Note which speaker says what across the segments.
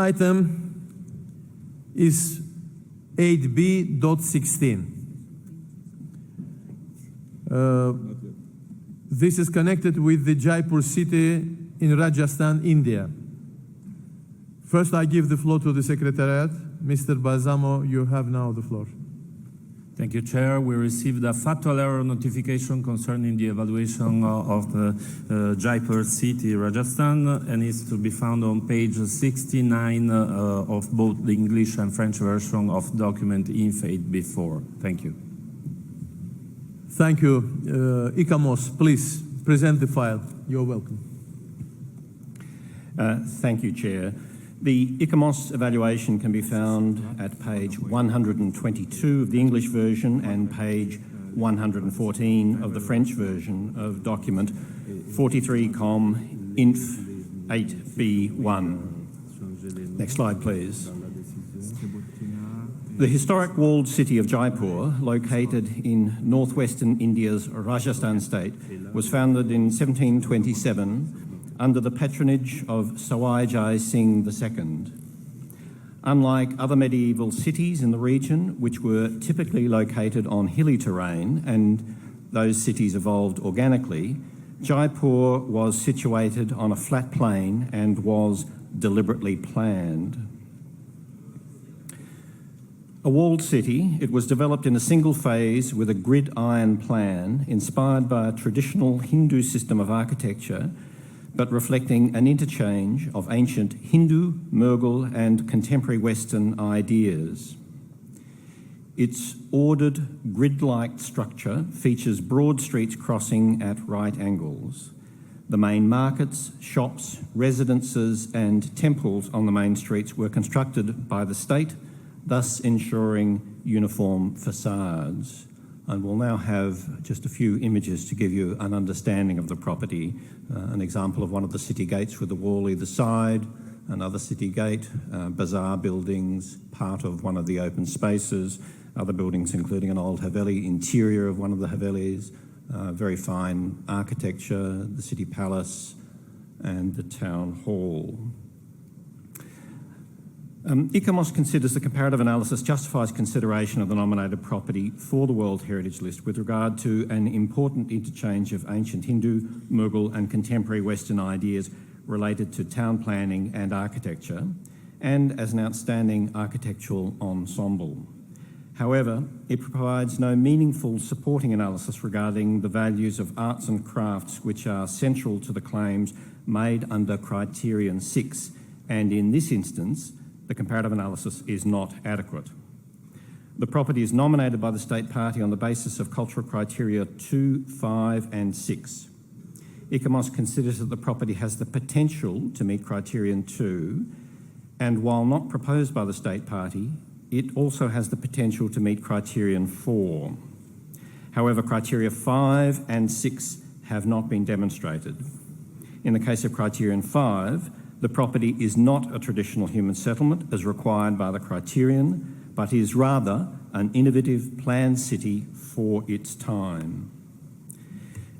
Speaker 1: Item is 8B.16. This is connected with the Jaipur city in Rajasthan, India. First, I give the floor to the Secretariat. Mr. Balsamo, you have now the floor.
Speaker 2: Thank you, Chair. We received a factual error notification concerning the evaluation of the Jaipur city, Rajasthan, and it's to be found on page 69 of both the English and French version of document INF 8B4. Thank you.
Speaker 1: Thank you. ICAMOS, please present the file. You're welcome.
Speaker 3: Thank you, Chair. The ICAMOS evaluation can be found at page 122 of the English version and page 114 of the French version of document 43com INF 8B1. Next slide, please. The historic walled city of Jaipur, located in northwestern India's Rajasthan state, was founded in 1727 under the patronage of Sawai Jai Singh II. Unlike other medieval cities in the region, which were typically located on hilly terrain, and those cities evolved organically, Jaipur was situated on a flat plain and was deliberately planned. A walled city, it was developed in a single phase with a grid iron plan inspired by a traditional Hindu system of architecture, but reflecting an interchange of ancient Hindu, Mughal and contemporary Western ideas. Its ordered, grid-like structure features broad streets crossing at right angles. The main markets, shops, residences and temples on the main streets were constructed by the state, thus ensuring uniform facades. And we'll now have just a few images to give you an understanding of the property. An example of one of the city gates with a wall either side, another city gate, bazaar buildings, part of one of the open spaces, other buildings including an old Haveli, interior of one of the Havelis, very fine architecture, the city palace and the town hall. ICAMOS considers the comparative analysis justifies consideration of the nominated property for the World Heritage List with regard to an important interchange of ancient Hindu, Mughal and contemporary Western ideas related to town planning and architecture, and as an outstanding architectural ensemble. However, it provides no meaningful supporting analysis regarding the values of arts and crafts which are central to the claims made under Criterion 6, and in this instance, the comparative analysis is not adequate. The property is nominated by the state party on the basis of cultural criteria 2, 5 and 6. ICAMOS considers that the property has the potential to meet criterion 2, and while not proposed by the state party, it also has the potential to meet criterion 4. However, criteria 5 and 6 have not been demonstrated. In the case of criterion 5, the property is not a traditional human settlement as required by the criterion, but is rather an innovative planned city for its time.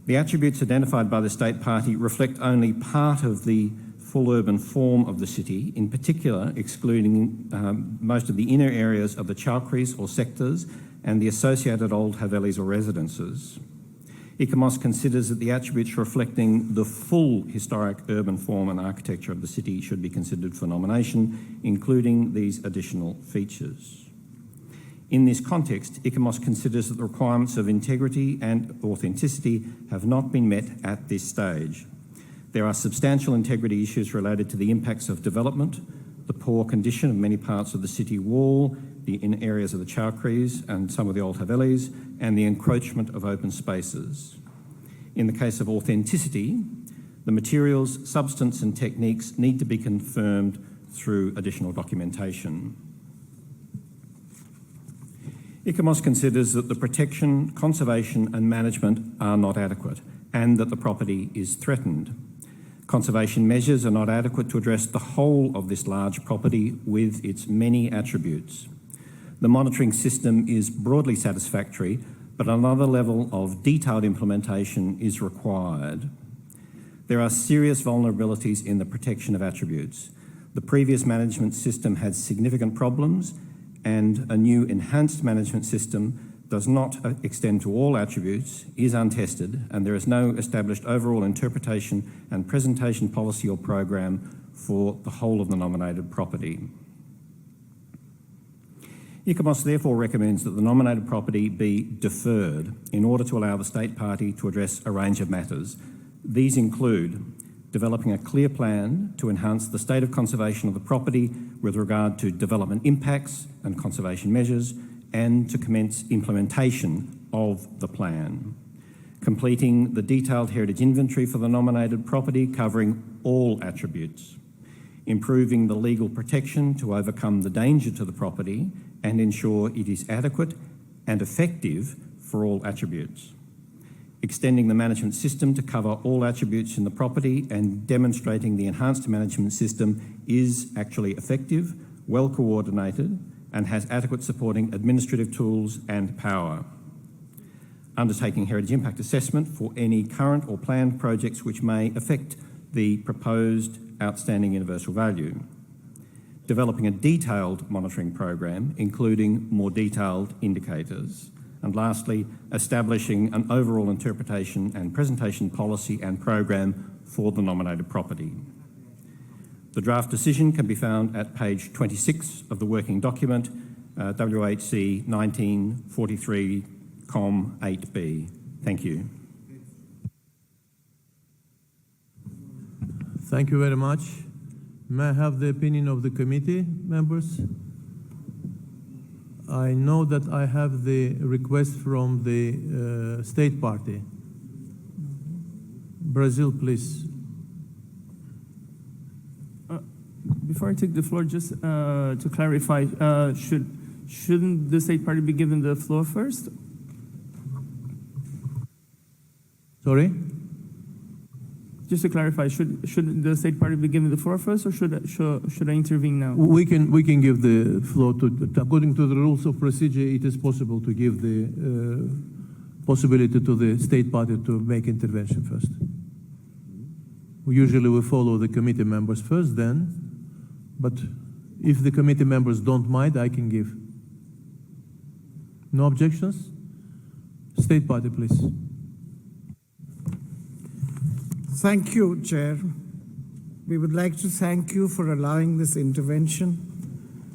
Speaker 3: The attributes identified by the state party reflect only part of the full urban form of the city, in particular excluding most of the inner areas of the chauparies or sectors and the associated old Havelis or residences. ICAMOS considers that the attributes reflecting the full historic urban form and architecture of the city should be considered for nomination, including these additional features. In this context, ICAMOS considers that the requirements of integrity and authenticity have not been met at this stage. There are substantial integrity issues related to the impacts of development, the poor condition of many parts of the city wall, in areas of the chauparies and some of the old Havelis, and the encroachment of open spaces. In the case of authenticity, the materials, substance and techniques need to be confirmed through additional documentation. ICAMOS considers that the protection, conservation and management are not adequate and that the property is threatened. Conservation measures are not adequate to address the whole of this large property with its many attributes. The monitoring system is broadly satisfactory, but another level of detailed implementation is required. There are serious vulnerabilities in the protection of attributes. The previous management system had significant problems, and a new enhanced management system does not extend to all attributes, is untested, and there is no established overall interpretation and presentation policy or program for the whole of the nominated property. ICOMOS therefore recommends that the nominated property be deferred in order to allow the state party to address a range of matters. These include developing a clear plan to enhance the state of conservation of the property with regard to development impacts and conservation measures, and to commence implementation of the plan. Completing the detailed heritage inventory for the nominated property covering all attributes. Improving the legal protection to overcome the danger to the property and ensure it is adequate and effective for all attributes. Extending the management system to cover all attributes in the property and demonstrating the enhanced management system is actually effective, well coordinated, and has adequate supporting administrative tools and power. Undertaking heritage impact assessment for any current or planned projects which may affect the proposed outstanding universal value. Developing a detailed monitoring program, including more detailed indicators. And lastly, establishing an overall interpretation and presentation policy and program for the nominated property. The draft decision can be found at page 26 of the working document, WHC 1943, Com 8B. Thank you.
Speaker 1: Thank you very much. May I have the opinion of the committee members? I know that I have the request from the state party. Brazil, please.
Speaker 4: Before I take the floor, just to clarify, shouldn't the state party be given the floor first?
Speaker 1: Sorry?
Speaker 4: Just to clarify, should the state party be given the floor first, or should I intervene now?
Speaker 1: We can give the floor to, according to the rules of procedure, it is possible to give the possibility to the state party to make intervention first. Usually we follow the committee members first then, but if the committee members don't mind, I can give. No objections? State party, please.
Speaker 5: Thank you, Chair. We would like to thank you for allowing this intervention.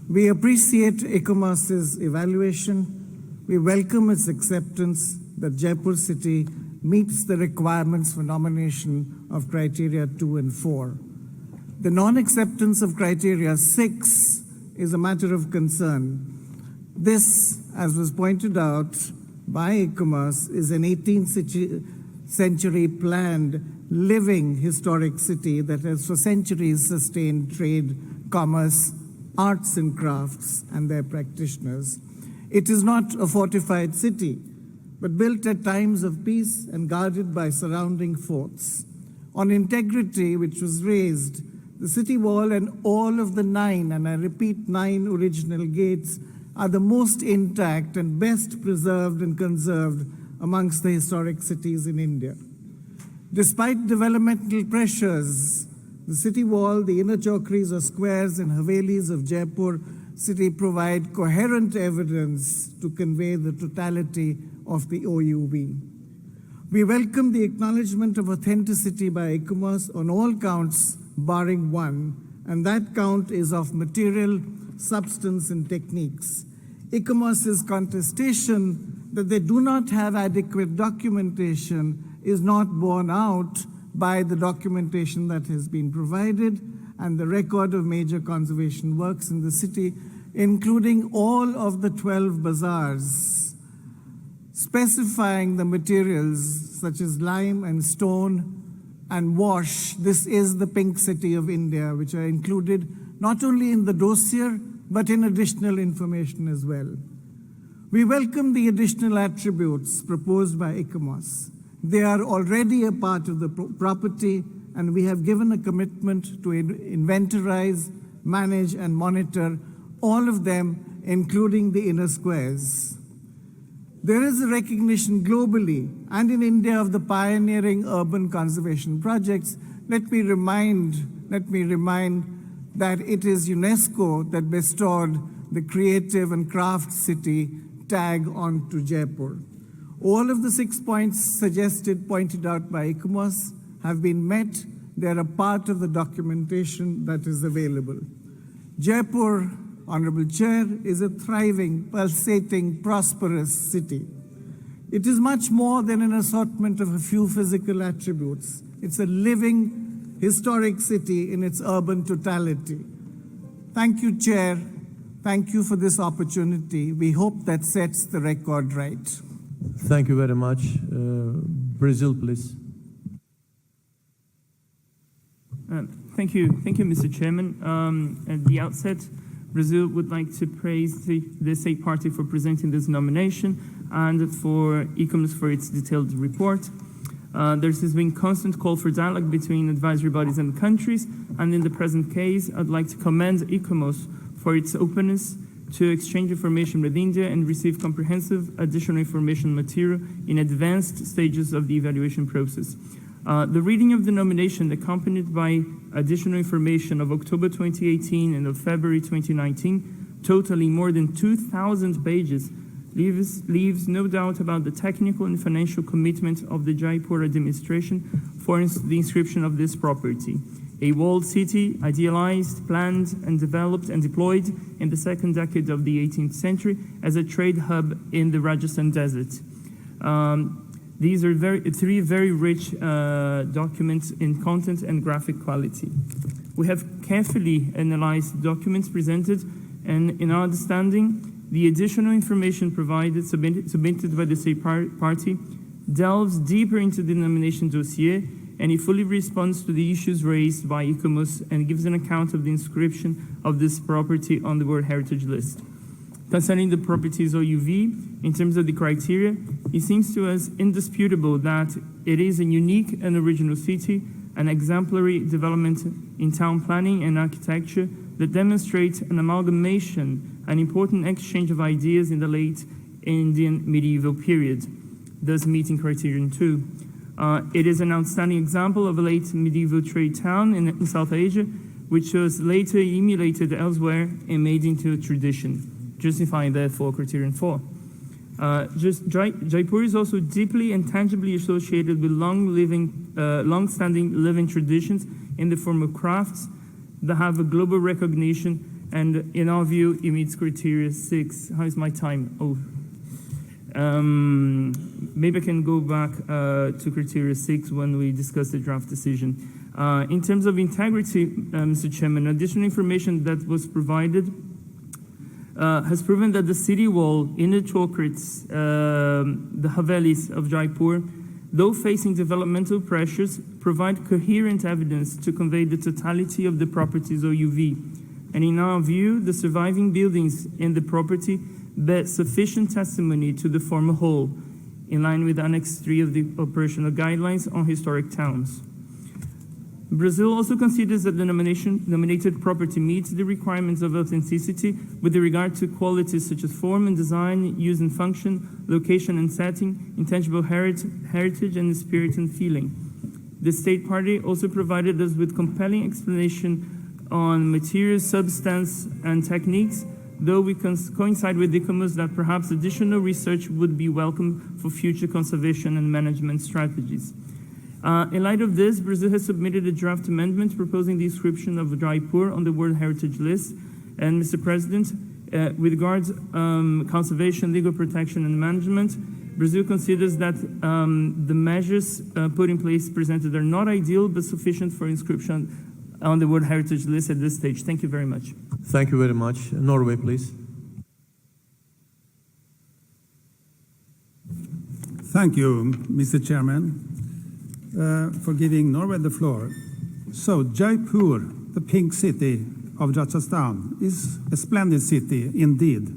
Speaker 5: We appreciate ICOMOS's evaluation. We welcome its acceptance that Jaipur City meets the requirements for nomination of criteria 2 and 4. The non-acceptance of criteria 6 is a matter of concern. This, as was pointed out by ICOMOS, is an 18th century planned living historic city that has for centuries sustained trade, commerce, arts and crafts and their practitioners. It is not a fortified city, but built at times of peace and guarded by surrounding forts. On integrity, which was raised, the city wall and all of the 9, and I repeat 9 original gates, are the most intact and best preserved and conserved amongst the historic cities in India. Despite developmental pressures, the city wall, the inner chowkris or squares and havelis of Jaipur city provide coherent evidence to convey the totality of the OUV. We welcome the acknowledgement of authenticity by ICOMOS on all counts barring one, and that count is of material, substance and techniques. ICOMOS's contestation that they do not have adequate documentation is not borne out by the documentation that has been provided and the record of major conservation works in the city, including all of the 12 bazaars, specifying the materials such as lime and stone and wash. This is the pink city of India, which are included not only in the dossier, but in additional information as well. We welcome the additional attributes proposed by ICOMOS. They are already a part of the property, and we have given a commitment to inventorize, manage, and monitor all of them, including the inner squares. There is a recognition globally and in India of the pioneering urban conservation projects. Let me remind that it is UNESCO that bestowed the Creative and Craft City tag onto Jaipur. All of the 6 points pointed out by ICOMOS have been met. They're a part of the documentation that is available. Jaipur, Honorable Chair, is a thriving, pulsating, prosperous city. It is much more than an assortment of a few physical attributes. It's a living, historic city in its urban totality. Thank you, Chair. Thank you for this opportunity. We hope that sets the record right.
Speaker 1: Thank you very much. Brazil, please.
Speaker 4: Thank you, Mr. Chairman. At the outset, Brazil would like to praise the State Party for presenting this nomination and for ICOMOS for its detailed report. There has been constant call for dialogue between advisory bodies and countries, and in the present case, I'd like to commend ICOMOS for its openness to exchange information with India and receive comprehensive additional information material in advanced stages of the evaluation process. The reading of the nomination, accompanied by additional information of October 2018 and of February 2019, totaling more than 2,000 pages, leaves no doubt about the technical and financial commitment of the Jaipur administration for the inscription of this property. A walled city, idealized, planned, and developed and deployed in the second decade of the 18th century as a trade hub in the Rajasthan desert. These are three very rich documents in content and graphic quality. We have carefully analyzed documents presented, and in our understanding, the additional information submitted by the State Party delves deeper into the nomination dossier, and it fully responds to the issues raised by ICOMOS and gives an account of the inscription of this property on the World Heritage List. Concerning the property's OUV, in terms of the criteria, it seems to us indisputable that it is a unique and original city, an exemplary development in town planning and architecture that demonstrates an amalgamation, an important exchange of ideas in the late Indian medieval period, thus meeting criterion 2. It is an outstanding example of a late medieval trade town in South Asia, which was later emulated elsewhere and made into a tradition, justifying therefore criterion 4. Jaipur is also deeply and tangibly associated with long-standing living traditions in the form of crafts that have a global recognition, and in our view, it meets criteria 6. How is my time? Maybe I can go back to criteria 6 when we discuss the draft decision. In terms of integrity, Mr. Chairman, additional information that was provided has proven that the city wall in the chaupars, the havelis of Jaipur, though facing developmental pressures, provide coherent evidence to convey the totality of the property's OUV. And in our view, the surviving buildings in the property bear sufficient testimony to the former whole, in line with Annex 3 of the operational guidelines on historic towns. Brazil also considers that the nominated property meets the requirements of authenticity with regard to qualities such as form and design, use and function, location and setting, intangible heritage, and spirit and feeling. The State Party also provided us with compelling explanation on material, substance, and techniques, though we coincide with ICOMOS that perhaps additional research would be welcome for future conservation and management strategies. In light of this, Brazil has submitted a draft amendment proposing the inscription of Jaipur on the World Heritage List. And Mr. President, with regards conservation, legal protection, and management, Brazil considers that the measures put in place presented are not ideal, but sufficient for inscription on the World Heritage List at this stage. Thank you very much.
Speaker 1: Thank you very much. Norway, please.
Speaker 6: Thank you, Mr. Chairman, for giving Norway the floor. So, Jaipur, the pink city of Rajasthan, is a splendid city indeed.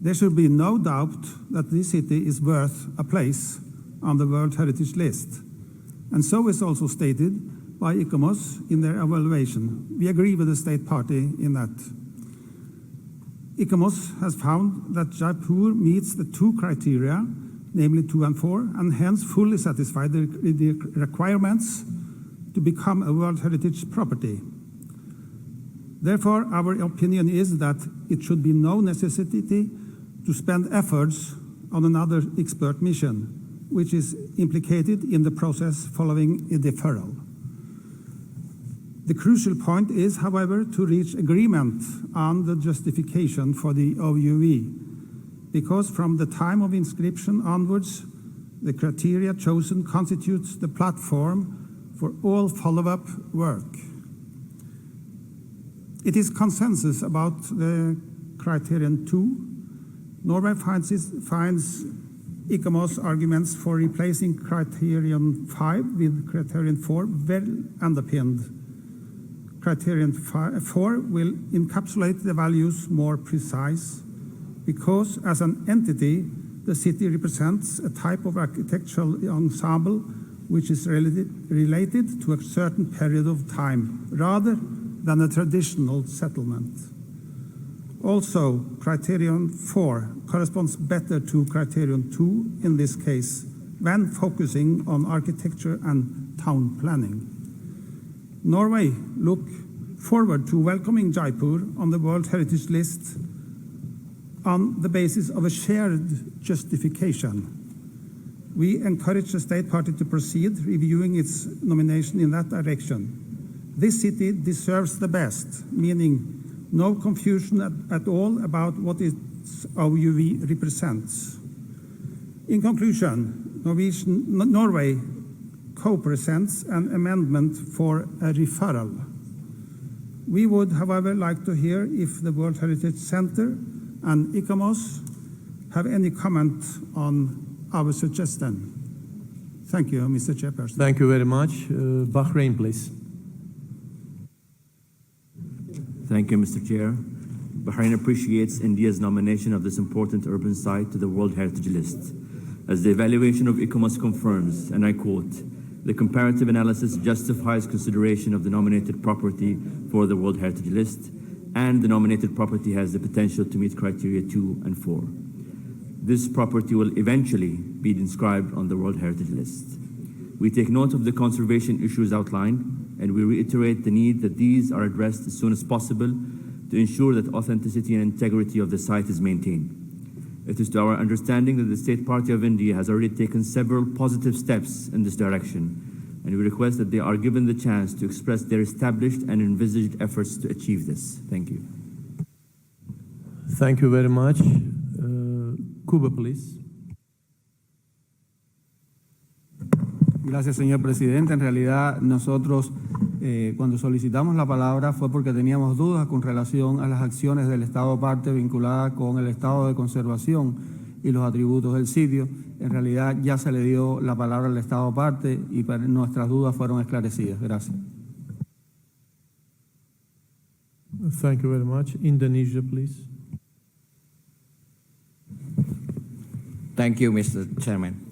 Speaker 6: There should be no doubt that this city is worth a place on the World Heritage List. And so is also stated by ICOMOS in their evaluation. We agree with the State Party in that. ICOMOS has found that Jaipur meets the 2 criteria, namely 2 and 4, and hence fully satisfied the requirements to become a World Heritage property. Therefore, our opinion is that it should be no necessity to spend efforts on another expert mission, which is implicated in the process following a deferral. The crucial point is, however, to reach agreement on the justification for the OUV, because from the time of inscription onwards, the criteria chosen constitutes the platform for all follow-up work. It is consensus about the criterion 2. Norway finds ICOMOS arguments for replacing criterion 5 with criterion 4 well underpinned. Criterion 4 will encapsulate the values more precise because as an entity, the city represents a type of architectural ensemble which is related to a certain period of time rather than a traditional settlement. Also, criterion 4 corresponds better to criterion 2 in this case when focusing on architecture and town planning. Norway look forward to welcoming Jaipur on the World Heritage List on the basis of a shared justification. We encourage the state party to proceed reviewing its nomination in that direction. This city deserves the best, meaning no confusion at all about what its OUV represents. In conclusion, Norway co-presents an amendment for a referral. We would, however, like to hear if the World Heritage Center and ICOMOS have any comment on our suggestion. Thank you, Mr. Chairperson.
Speaker 1: Thank you very much. Bahrain, please.
Speaker 7: Thank you, Mr. Chair. Bahrain appreciates India's nomination of this important urban site to the World Heritage List. As the evaluation of ICOMOS confirms, and I quote, the comparative analysis justifies consideration of the nominated property for the World Heritage List, and the nominated property has the potential to meet criteria 2 and 4. This property will eventually be inscribed on the World Heritage List. We take note of the conservation issues outlined, and we reiterate the need that these are addressed as soon as possible to ensure that authenticity and integrity of the site is maintained. It is to our understanding that the State Party of India has already taken several positive steps in this direction, and we request that they are given the chance to express their established and envisaged efforts to achieve this. Thank you.
Speaker 1: Thank you very much. Cuba, please.
Speaker 8: Gracias, señor presidente. En realidad, nosotros cuando solicitamos la palabra fue porque teníamos dudas con relación a las acciones del Estado parte vinculadas con el estado de conservación y los atributos del sitio. En realidad, ya se le dio la palabra al Estado parte y nuestras dudas fueron esclarecidas. Gracias.
Speaker 1: Thank you very much. Indonesia, please.
Speaker 9: Thank you, Mr. Chairman.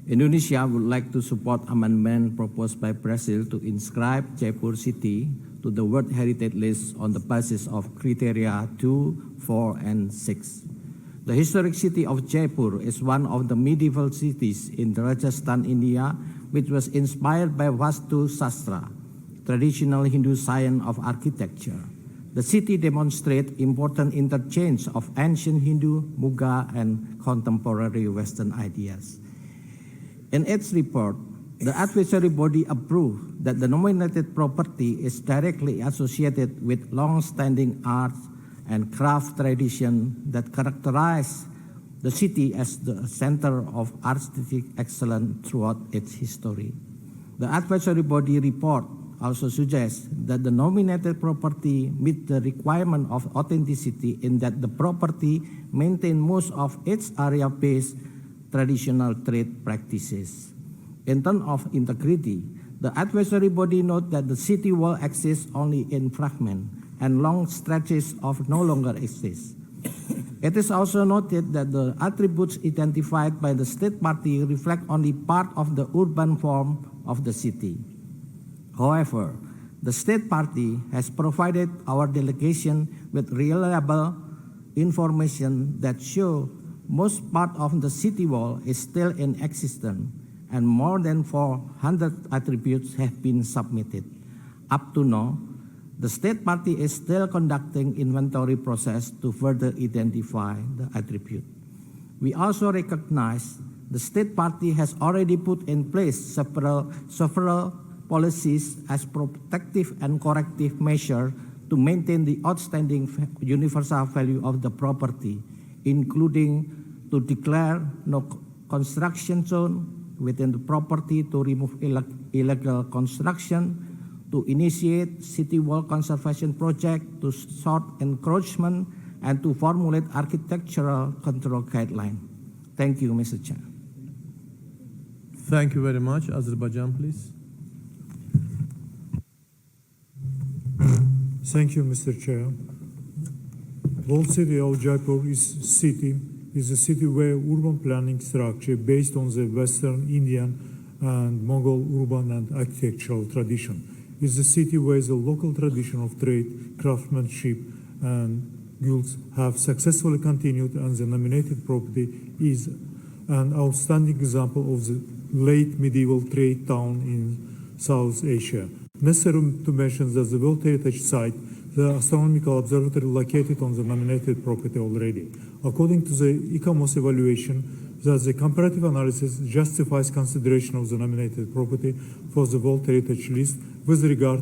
Speaker 9: Indonesia would like to support amendment proposed by Brazil to inscribe Jaipur city to the World Heritage List on the basis of criteria 2, 4, and 6. The historic city of Jaipur is one of the medieval cities in Rajasthan, India, which was inspired by Vastu Sastra, traditional Hindu science of architecture. The city demonstrates important interchange of ancient Hindu, Mughal, and contemporary Western ideas. In its report, the advisory body approved that the nominated property is directly associated with long-standing art and craft tradition that characterize the city as the center of artistic excellence throughout its history. The advisory body report also suggests that the nominated property meets the requirement of authenticity in that the property maintains most of its area-based traditional trade practices. In terms of integrity, the advisory body notes that the city wall exists only in fragments and long stretches of no longer exist. It is also noted that the attributes identified by the state party reflect only part of the urban form of the city. However, the state party has provided our delegation with reliable information that show most part of the city wall is still in existence, and more than 400 attributes have been submitted. Up to now, The state party is still conducting inventory process to further identify the attribute. We also recognize the state party has already put in place several policies as protective and corrective measures to maintain the outstanding universal value of the property, including to declare no construction zone within the property, to remove illegal construction, to initiate city wall conservation project, to sort encroachment, and to formulate architectural control guidelines. Thank you, Mr. Chair.
Speaker 1: Thank you very much. Azerbaijan, please.
Speaker 10: Thank you, Mr. Chair. Walled city of Jaipur is a city where urban planning structure based on the Western Indian and Mughal urban and architectural tradition. Is a city where the local tradition of trade, craftsmanship, and guilds have successfully continued, and the nominated property is an outstanding example of the late medieval trade town in South Asia. Necessary to mention that the World Heritage Site, the astronomical observatory located on the nominated property already. According to the ICOMOS evaluation, that the comparative analysis justifies consideration of the nominated property for the World Heritage List with regard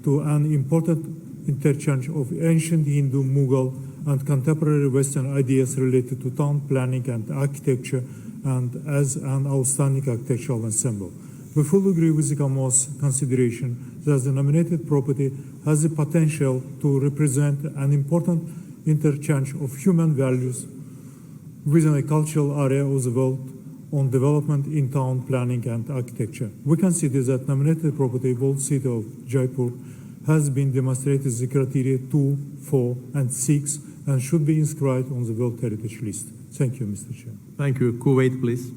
Speaker 10: to an important interchange of ancient Hindu, Mughal, and contemporary Western ideas related to town planning and architecture, and as an outstanding architectural ensemble. We fully agree with the ICOMOS consideration that the nominated property has the potential to represent an important interchange of human values within a cultural area of the world on development in town planning and architecture. We consider that nominated property, Walled City of Jaipur, has been demonstrated the criteria 2, 4, and 6, and should be inscribed on the World Heritage List. Thank you, Mr. Chair.
Speaker 1: Thank you. Kuwait, please.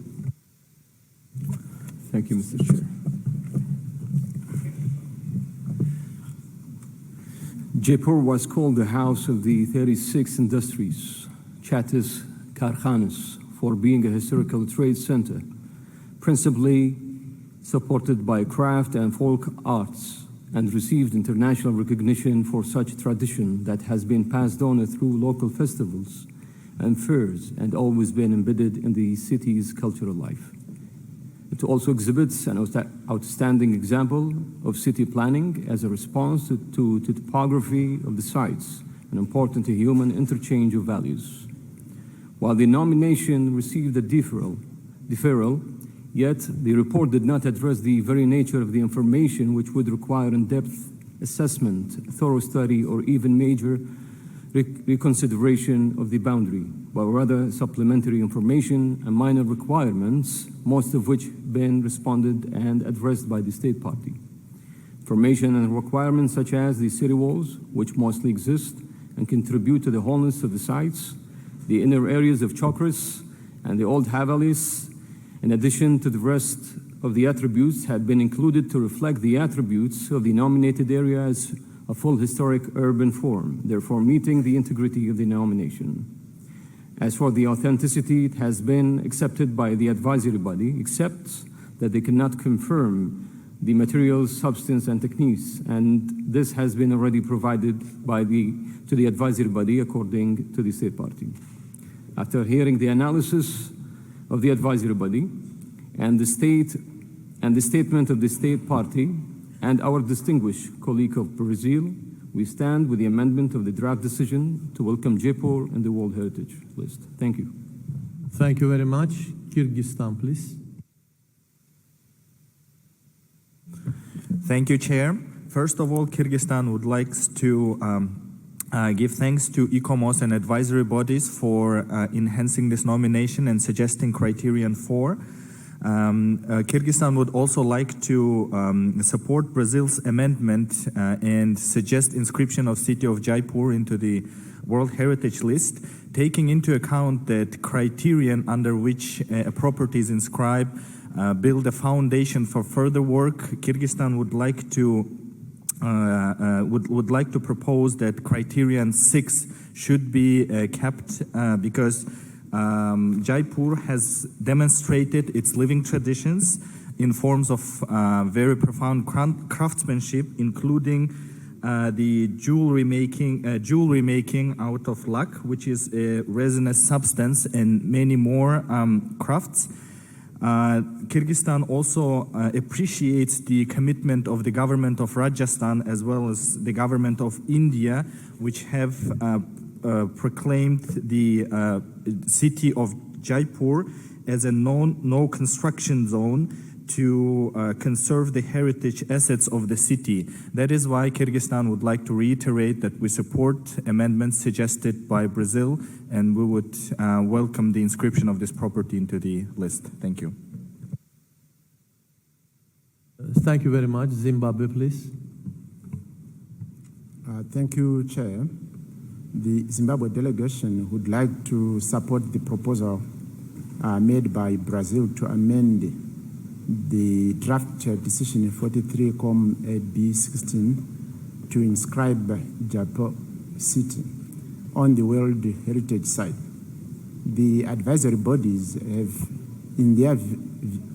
Speaker 11: Thank you, Mr. Chair. Jaipur was called the house of the 36 industries, chatas, karkhanas, for being a historical trade center, principally supported by craft and folk arts, and received international recognition for such tradition that has been passed on through local festivals and fairs and always been embedded in the city's cultural life. It also exhibits an outstanding example of city planning as a response to topography of the sites, an important human interchange of values. While the nomination received a deferral, yet the report did not address the very nature of the information, which would require in-depth assessment, thorough study, or even major reconsideration of the boundary, but rather supplementary information and minor requirements, most of which been responded and addressed by the state party. Information and requirements such as the city walls, which mostly exist and contribute to the wholeness of the sites, the inner areas of chaupars and the old havelis, in addition to the rest of the attributes, had been included to reflect the attributes of the nominated area as a full historic urban form, therefore meeting the integrity of the nomination. As for the authenticity, it has been accepted by the advisory body, except that they cannot confirm the materials, substance, and techniques, and this has been already provided to the advisory body according to the state party. After hearing the analysis of the advisory body and the statement of the state party and our distinguished colleague of Brazil, we stand with the amendment of the draft decision to welcome Jaipur in the World Heritage List. Thank you.
Speaker 1: Thank you very much. Kyrgyzstan, please.
Speaker 12: Thank you, Chair. First of all, Kyrgyzstan would like to give thanks to ICOMOS and advisory bodies for enhancing this nomination and suggesting criterion 4. Kyrgyzstan would also like to support Brazil's amendment and suggest inscription of city of Jaipur into the World Heritage List, taking into account that criterion under which a property is inscribed build a foundation for further work. Kyrgyzstan would like to propose that criterion 6 should be kept because Jaipur has demonstrated its living traditions in forms of very profound craftsmanship, including the jewelry making out of luck, which is a resinous substance, and many more crafts. Kyrgyzstan also appreciates the commitment of the government of Rajasthan as well as the government of India, which have proclaimed the city of Jaipur as a no construction zone to conserve the heritage assets of the city. That is why Kyrgyzstan would like to reiterate that we support amendments suggested by Brazil, and we would welcome the inscription of this property into the list. Thank you.
Speaker 1: Thank you very much. Zimbabwe, please.
Speaker 13: Thank you, Chair. The Zimbabwe delegation would like to support the proposal made by Brazil to amend the draft decision 43-B16 to inscribe Jaipur city on the World Heritage Site. The advisory bodies have, in their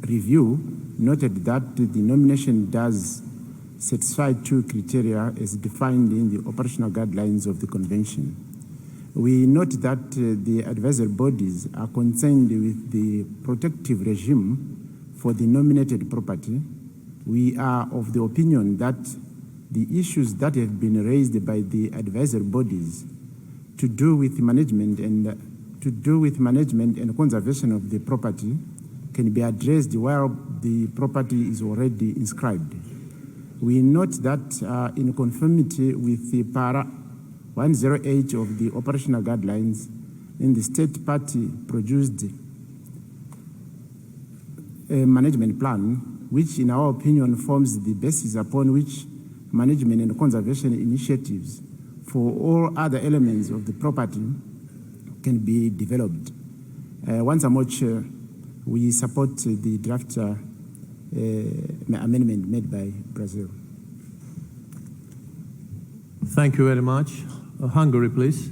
Speaker 13: review, noted that the nomination does satisfy two criteria as defined in the operational guidelines of the convention. We note that the advisory bodies are concerned with the protective regime for the nominated property. We are of the opinion that the issues that have been raised by the advisory bodies to do with management and conservation of the property can be addressed while the property is already inscribed. We note that in conformity with the para 108 of the operational guidelines, in the state party produced a management plan, which in our opinion forms the basis upon which management and conservation initiatives for all other elements of the property can be developed. Once more, Chair, we support the draft amendment made by Brazil.
Speaker 1: Thank you very much. Hungary, please.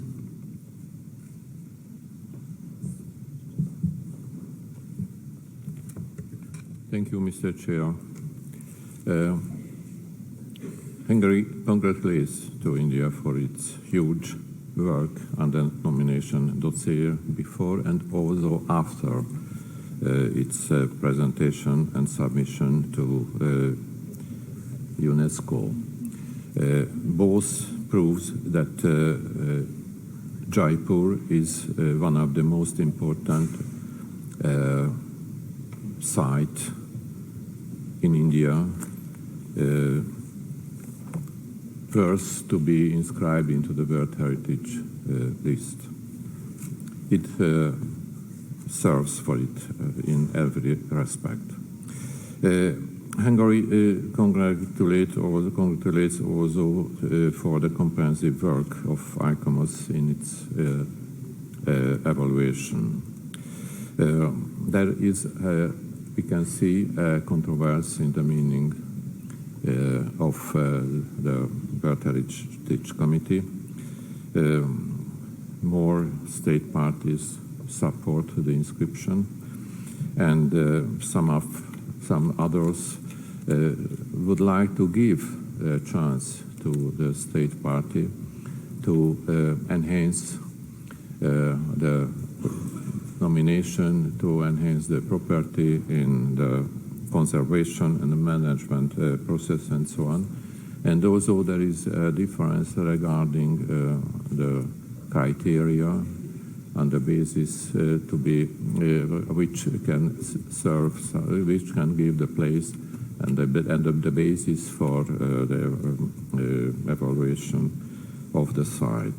Speaker 14: Thank you, Mr. Chair. Hungary congratulates to India for its huge work on the nomination dossier before and also after its presentation and submission to UNESCO. Both proves that Jaipur is one of the most important sites in India, first to be inscribed into the World Heritage list. It serves for it in every respect. Hungary congratulates also for the comprehensive work of ICOMOS in its evaluation. There is, we can see, a controversy in the meaning of the World Heritage Committee. More state parties support the inscription, and some others would like to give a chance to the state party to enhance the nomination, to enhance the property in the conservation and the management process and so on. And also there is a difference regarding the criteria on the basis to be which can serve, which can give the place and the basis for the evaluation of the site.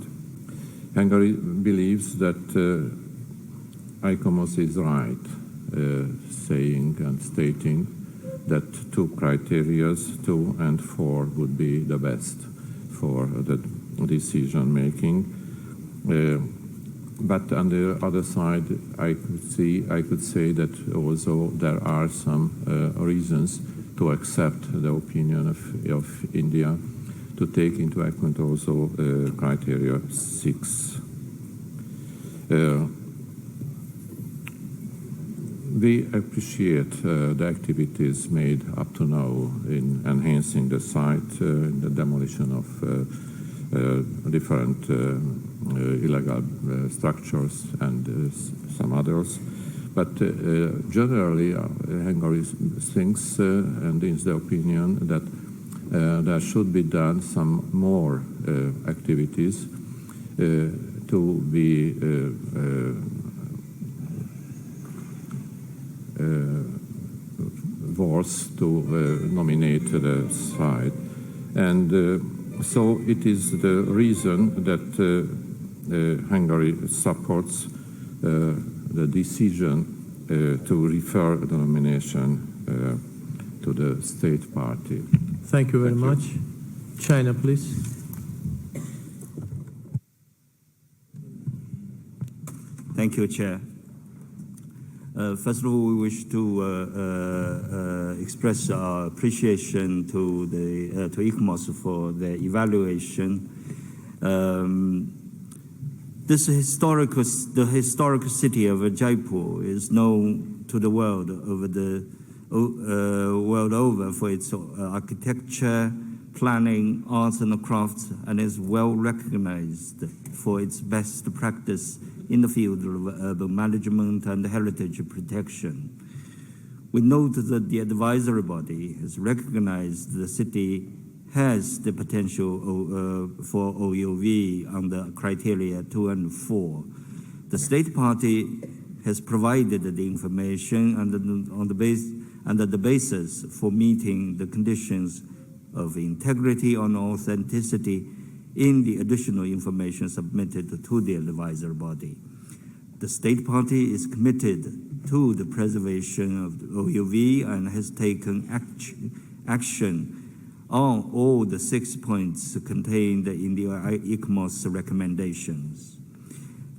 Speaker 14: Hungary believes that ICOMOS is right, saying and stating that two criteria, 2 and 4, would be the best for the decision making. But on the other side, I could say that also there are some reasons to accept the opinion of India, to take into account also criteria 6. we appreciate the activities made up to now in enhancing the site, in the demolition of different illegal structures and some others. But generally, Hungary thinks and is the opinion that there should be done some more activities to be forced to nominate the site. And so it is the reason that Hungary supports the decision to refer the nomination to the state party.
Speaker 1: Thank you very much. China, please.
Speaker 15: Thank you, Chair. First of all, we wish to express our appreciation to ICOMOS for the evaluation. The historic city of Jaipur is known to the world world over for its architecture, planning, arts and crafts, and is well recognized for its best practice in the field of urban management and heritage protection. We note that the advisory body has recognized the city has the potential for OUV under criteria 2 and 4. The state party has provided the information under the basis for meeting the conditions of integrity and authenticity in the additional information submitted to the advisory body. The state party is committed to the preservation of the OUV and has taken action on all the 6 points contained in the ICOMOS recommendations.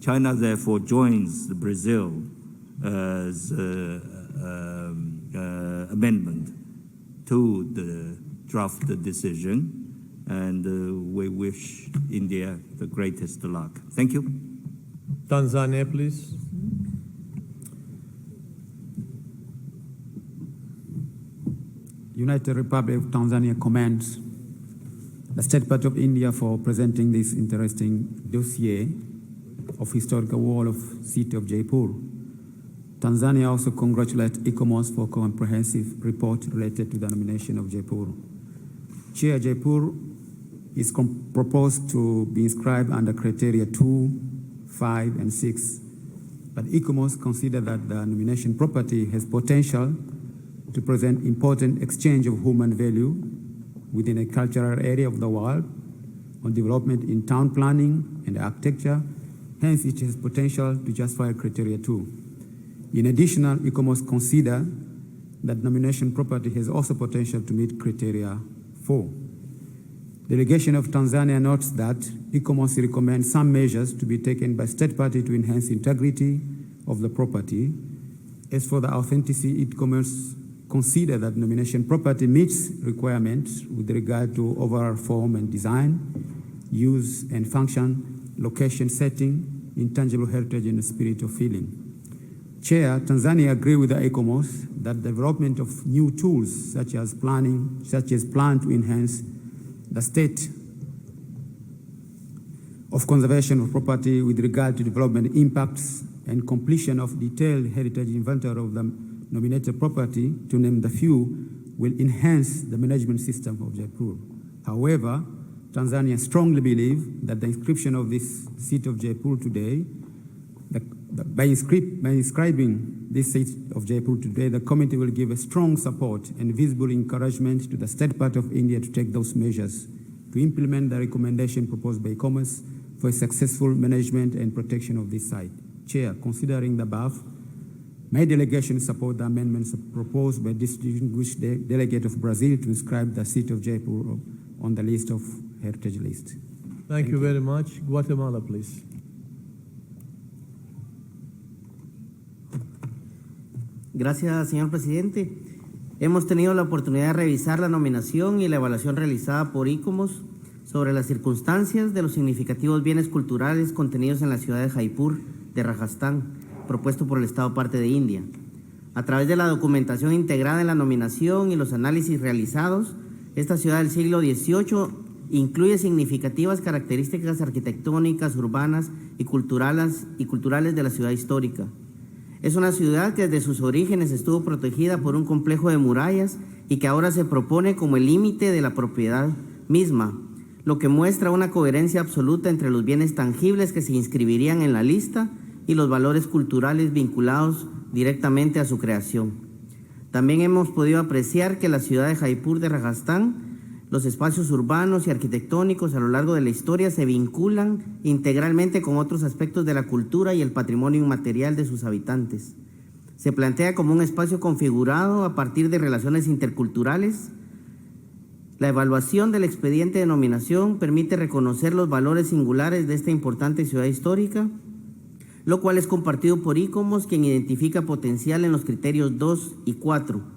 Speaker 15: China therefore joins Brazil's amendment to the draft decision, and we wish India the greatest luck. Thank you.
Speaker 1: Tanzania, please.
Speaker 8: United Republic of Tanzania commends the State Party of India for presenting this interesting dossier of historical wall of city of Jaipur. Tanzania also congratulates ICOMOS for a comprehensive report related to the nomination of Jaipur. Chair, Jaipur is proposed to be inscribed under criteria 2, 5, and 6, but ICOMOS consider that the nomination property has potential to present important exchange of human value within a cultural area of the world on development in town planning and architecture. Hence, it has potential to justify criteria 2. In addition, ICOMOS consider that nomination property has also potential to meet criteria 4. Delegation of Tanzania notes that ICOMOS recommends some measures to be taken by state party to enhance integrity of the property. As for the authenticity, ICOMOS consider that nomination property meets requirements with regard to overall form and design, use and function, location setting, intangible heritage and spirit of feeling. Chair, Tanzania agree with the ICOMOS that development of new tools such as plan to enhance the state of conservation of property with regard to development impacts and completion of detailed heritage inventory of the nominated property, to name the few, will enhance the management system of Jaipur. However, Tanzania strongly believe that the inscription of this seat of Jaipur today, by inscribing this seat of Jaipur today, the committee will give a strong support and visible encouragement to the State Party of India to take those measures to implement the recommendation proposed by ICOMOS for a successful management and protection of this site. Chair, considering the above, my delegation support the amendments proposed by distinguished delegate of Brazil to inscribe the seat of Jaipur on the list of heritage list.
Speaker 1: Thank you very much. Guatemala, please.
Speaker 16: Gracias, señor presidente. Hemos tenido la oportunidad de revisar la nominación y la evaluación realizada por ICOMOS sobre las circunstancias de los significativos bienes culturales contenidos en la ciudad de Jaipur, de Rajasthan, propuesto por el Estado parte de India. A través de la documentación integrada en la nominación y los análisis realizados, esta ciudad del siglo XVIII incluye significativas características arquitectónicas, urbanas y culturales de la ciudad histórica. Es una ciudad que desde sus orígenes estuvo protegida por un complejo de murallas y que ahora se propone como el límite de la propiedad misma, lo que muestra una coherencia absoluta entre los bienes tangibles que se inscribirían en la lista y los valores culturales vinculados directamente a su creación. También hemos podido apreciar que la ciudad de Jaipur de Rajasthan, los espacios urbanos y arquitectónicos a lo largo de la historia se vinculan integralmente con otros aspectos de la cultura y el patrimonio inmaterial de sus habitantes. Se plantea como un espacio configurado a partir de relaciones interculturales. La evaluación del expediente de nominación permite reconocer los valores singulares de esta importante ciudad histórica, lo cual es compartido por ICOMOS, quien identifica potencial en los criterios 2 y 4.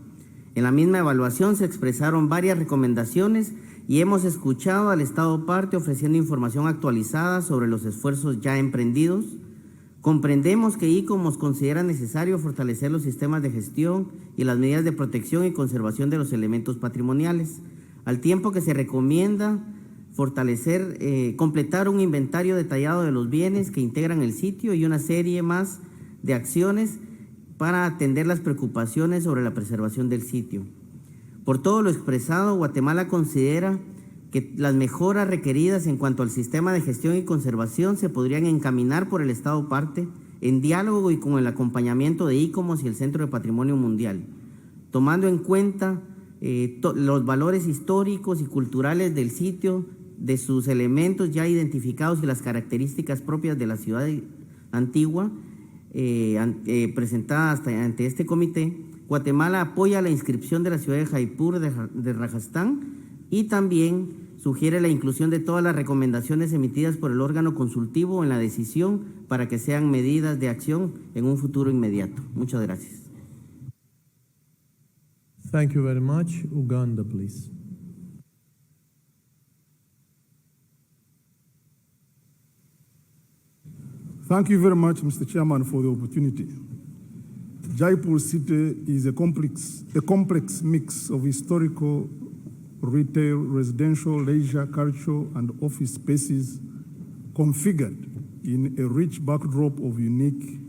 Speaker 16: En la misma evaluación se expresaron varias recomendaciones y hemos escuchado al Estado parte ofreciendo información actualizada sobre los esfuerzos ya emprendidos. Comprendemos que ICOMOS considera necesario fortalecer los sistemas de gestión y las medidas de protección y conservación de los elementos patrimoniales, al tiempo que se recomienda completar un inventario detallado de los bienes que integran el sitio y una serie más de acciones para atender las preocupaciones sobre la preservación del sitio. Por todo lo expresado, Guatemala considera que las mejoras requeridas en cuanto al sistema de gestión y conservación se podrían encaminar por el Estado parte en diálogo y con el acompañamiento de ICOMOS y el Centro de Patrimonio Mundial, tomando en cuenta los valores históricos y culturales del sitio, de sus elementos ya identificados y las características propias de la ciudad antigua presentadas ante este comité. Guatemala apoya la inscripción de la ciudad de Jaipur de Rajasthan y también sugiere la inclusión de todas las recomendaciones emitidas por el órgano consultivo en la decisión para que sean medidas de acción en un futuro inmediato. Muchas gracias.
Speaker 1: Thank you very much. Uganda, please.
Speaker 17: Thank you very much, Mr. Chairman, for the opportunity. Jaipur city is a complex mix of historical, retail, residential, leisure, cultural, and office spaces configured in a rich backdrop of unique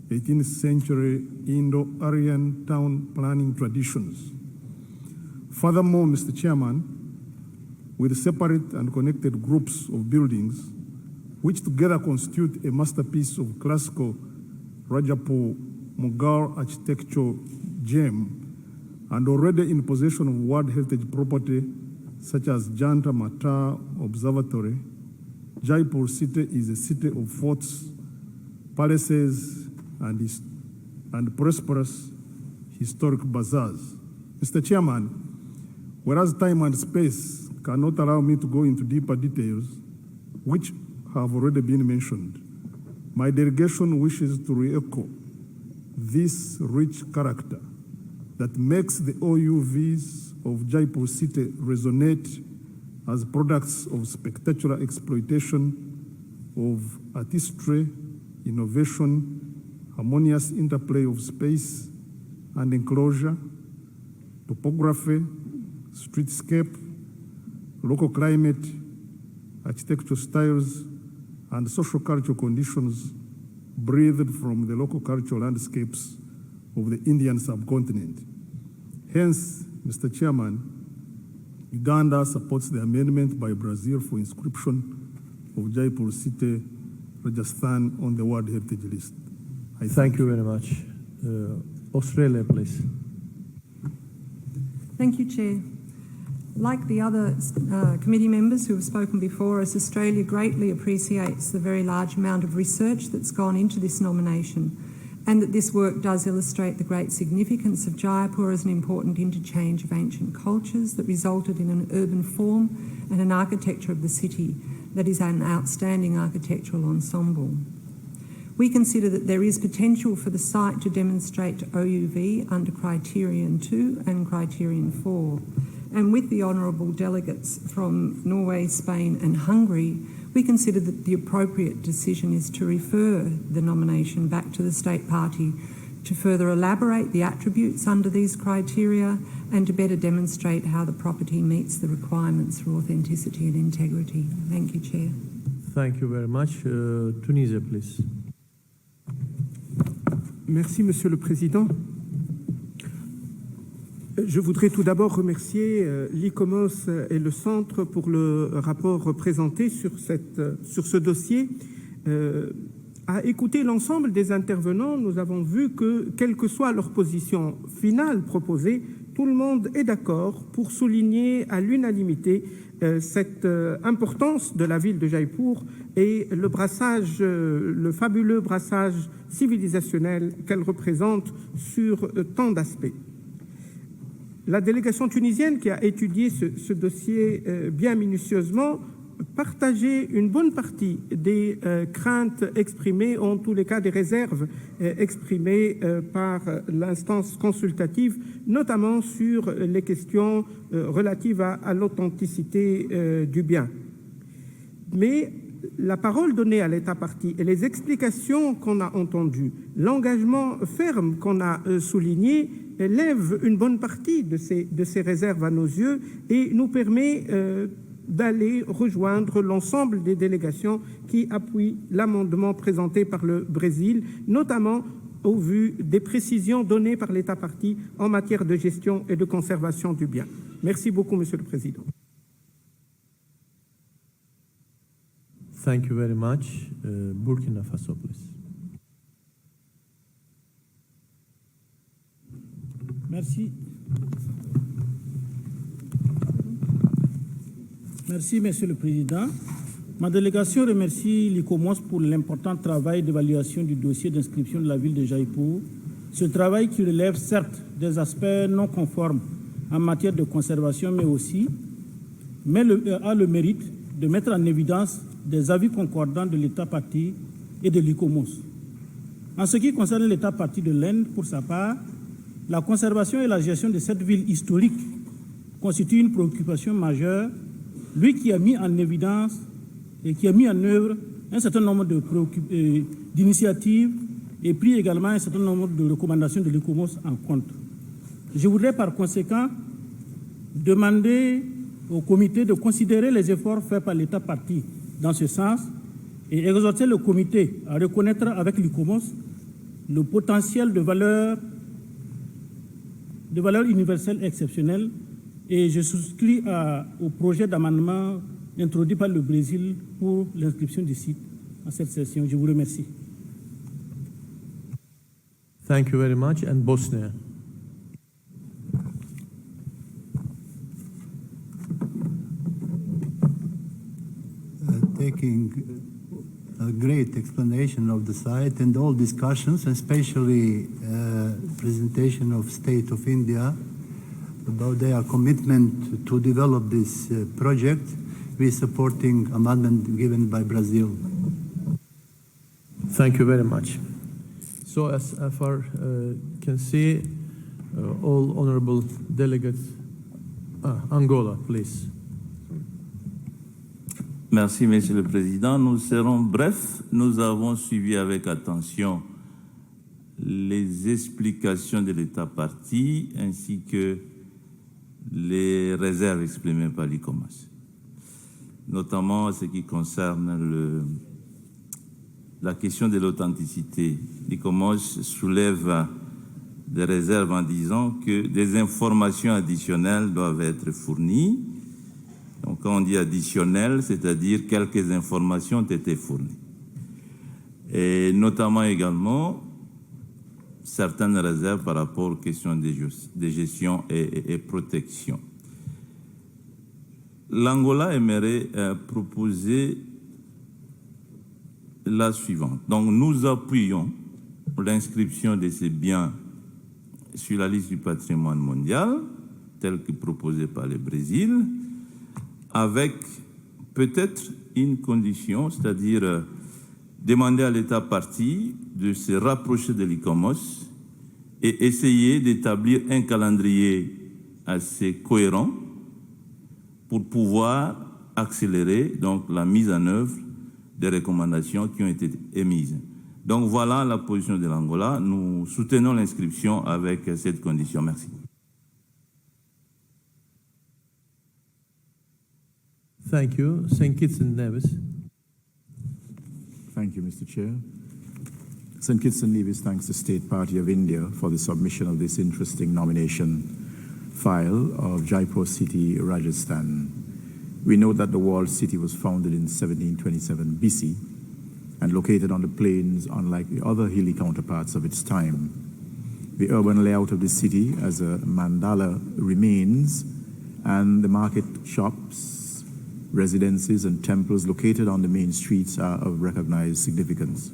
Speaker 17: 18th century Indo-Aryan town planning traditions. Furthermore, Mr. Chairman, with separate and connected groups of buildings, which together constitute a masterpiece of classical Rajapur Mughal architectural gem, and already in possession of World Heritage property such as Janta Mata Observatory, Jaipur city is a city of forts, palaces, and prosperous historic bazaars. Mr. Chairman, whereas time and space cannot allow me to go into deeper details, which have already been mentioned, my delegation wishes to re-echo this rich character that makes the OUVs of Jaipur city resonate as products of spectacular exploitation of artistry, innovation, harmonious interplay of space and enclosure, topography, streetscape, local climate, architectural styles, and social cultural conditions breathed from the local cultural landscapes of the Indian subcontinent. Hence, Mr. Chairman, Uganda supports the amendment by Brazil for inscription of Jaipur city, Rajasthan on the World Heritage List.
Speaker 1: Thank you very much. Australia, please.
Speaker 18: Thank you, Chair. Like the other committee members who have spoken before us, Australia greatly appreciates the very large amount of research that's gone into this nomination, and that this work does illustrate the great significance of Jaipur as an important interchange of ancient cultures that resulted in an urban form and an architecture of the city that is an outstanding architectural ensemble. We consider that there is potential for the site to demonstrate OUV under Criterion 2 and Criterion 4. And with the honourable delegates from Norway, Spain and Hungary, we consider that the appropriate decision is to refer the nomination back to the state party to further elaborate the attributes under these criteria and to better demonstrate how the property meets the requirements for authenticity and integrity. Thank you, Chair.
Speaker 1: Thank you very much. Tunisia, please.
Speaker 19: Merci, Monsieur le Président. Je voudrais tout d'abord remercier l'ICOMOS et le Centre pour le rapport présenté sur ce dossier. À écouter l'ensemble des intervenants, nous avons vu que, quelle que soit leur position finale proposée, tout le monde est d'accord pour souligner à l'unanimité cette importance de la ville de Jaipur et le brassage, le fabuleux brassage civilisationnel qu'elle représente sur tant d'aspects. La délégation tunisienne qui a étudié ce dossier bien minutieusement partageait une bonne partie des craintes exprimées, en tous les cas des réserves exprimées par l'instance consultative, notamment sur les questions relatives à l'authenticité du bien. Mais la parole donnée à l'État partie et les explications qu'on a entendues, l'engagement ferme qu'on a souligné, lève une bonne partie de ces réserves à nos yeux et nous permet d'aller rejoindre l'ensemble des délégations qui appuient l'amendement présenté par le Brésil, notamment au vu des précisions données par l'État partie en matière de gestion et de conservation du bien. Merci beaucoup, Monsieur le Président.
Speaker 1: Thank you very much. Burkina Faso, please.
Speaker 20: Merci. Merci, Monsieur le Président. Ma délégation remercie l'ICOMOS pour l'important travail d'évaluation du dossier d'inscription de la ville de Jaipur. Ce travail qui relève certes des aspects non conformes en matière de conservation, mais aussi a le mérite de mettre en évidence des avis concordants de l'État partie et de l'ICOMOS. En ce qui concerne l'État partie de l'Inde, pour sa part, la conservation et la gestion de cette ville historique constituent une préoccupation majeure, lui qui a mis en évidence et qui a mis en œuvre un certain nombre d'initiatives et pris également un certain nombre de recommandations de l'ICOMOS en compte. Je voudrais par conséquent demander au comité de considérer les efforts faits par l'État partie dans ce sens et exhorter le comité à reconnaître avec l'ICOMOS le potentiel de valeur universelle exceptionnelle et je souscris au projet d'amendement introduit par le Brésil pour l'inscription du site à cette session. Je vous remercie.
Speaker 1: Thank you very much. And Bosnia.
Speaker 21: Taking a great explanation of the site and all discussions, especially presentation of State of India about their commitment to develop this project, we supporting amendment given by Brazil.
Speaker 1: Thank you very much. So as far can see, all honorable delegates, Angola, please.
Speaker 22: Merci, Monsieur le Président. Nous serons brefs. Nous avons suivi avec attention les explications de l'État partie ainsi que les réserves exprimées par l'ICOMOS, notamment ce qui concerne la question de l'authenticité. L'ICOMOS soulève des réserves en disant que des informations additionnelles doivent être fournies. Donc, quand on dit additionnel, c'est-à-dire quelques informations ont été fournies. Et notamment également certaines réserves par rapport aux questions de gestion et protection. L'Angola aimerait proposer la suivante. Donc, nous appuyons l'inscription de ces biens sur la liste du patrimoine mondial, tel que proposé par le Brésil, avec peut-être une condition, c'est-à-dire demander à l'État partie de se rapprocher de l'ICOMOS et essayer d'établir un calendrier assez cohérent pour pouvoir accélérer donc la mise en œuvre des recommandations qui ont été émises. Donc voilà la position de l'Angola. Nous soutenons l'inscription avec cette condition. Merci.
Speaker 1: Thank you. St. Kitts and Nevis.
Speaker 2: Thank you, Mr. Chair. St. Kitts and Nevis thanks the State Party of India for the submission of this interesting nomination file of Jaipur city, Rajasthan. We know that the walled city was founded in 1727 BC and located on the plains unlike the other hilly counterparts of its time. The urban layout of the city as a mandala remains, and the market shops, residences and temples located on the main streets are of recognized significance.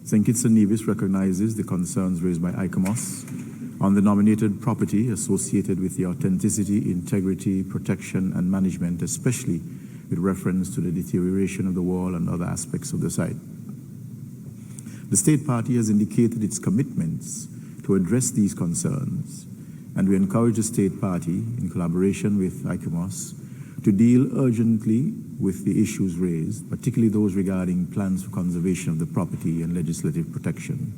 Speaker 2: St. Kitts and Nevis recognizes the concerns raised by ICOMOS on the nominated property associated with the authenticity, integrity, protection, and management, especially with reference to the deterioration of the wall and other aspects of the site. The State Party has indicated its commitments to address these concerns, and we encourage the State Party, in collaboration with ICOMOS, to deal urgently with the issues raised, particularly those regarding plans for conservation of the property and legislative protection.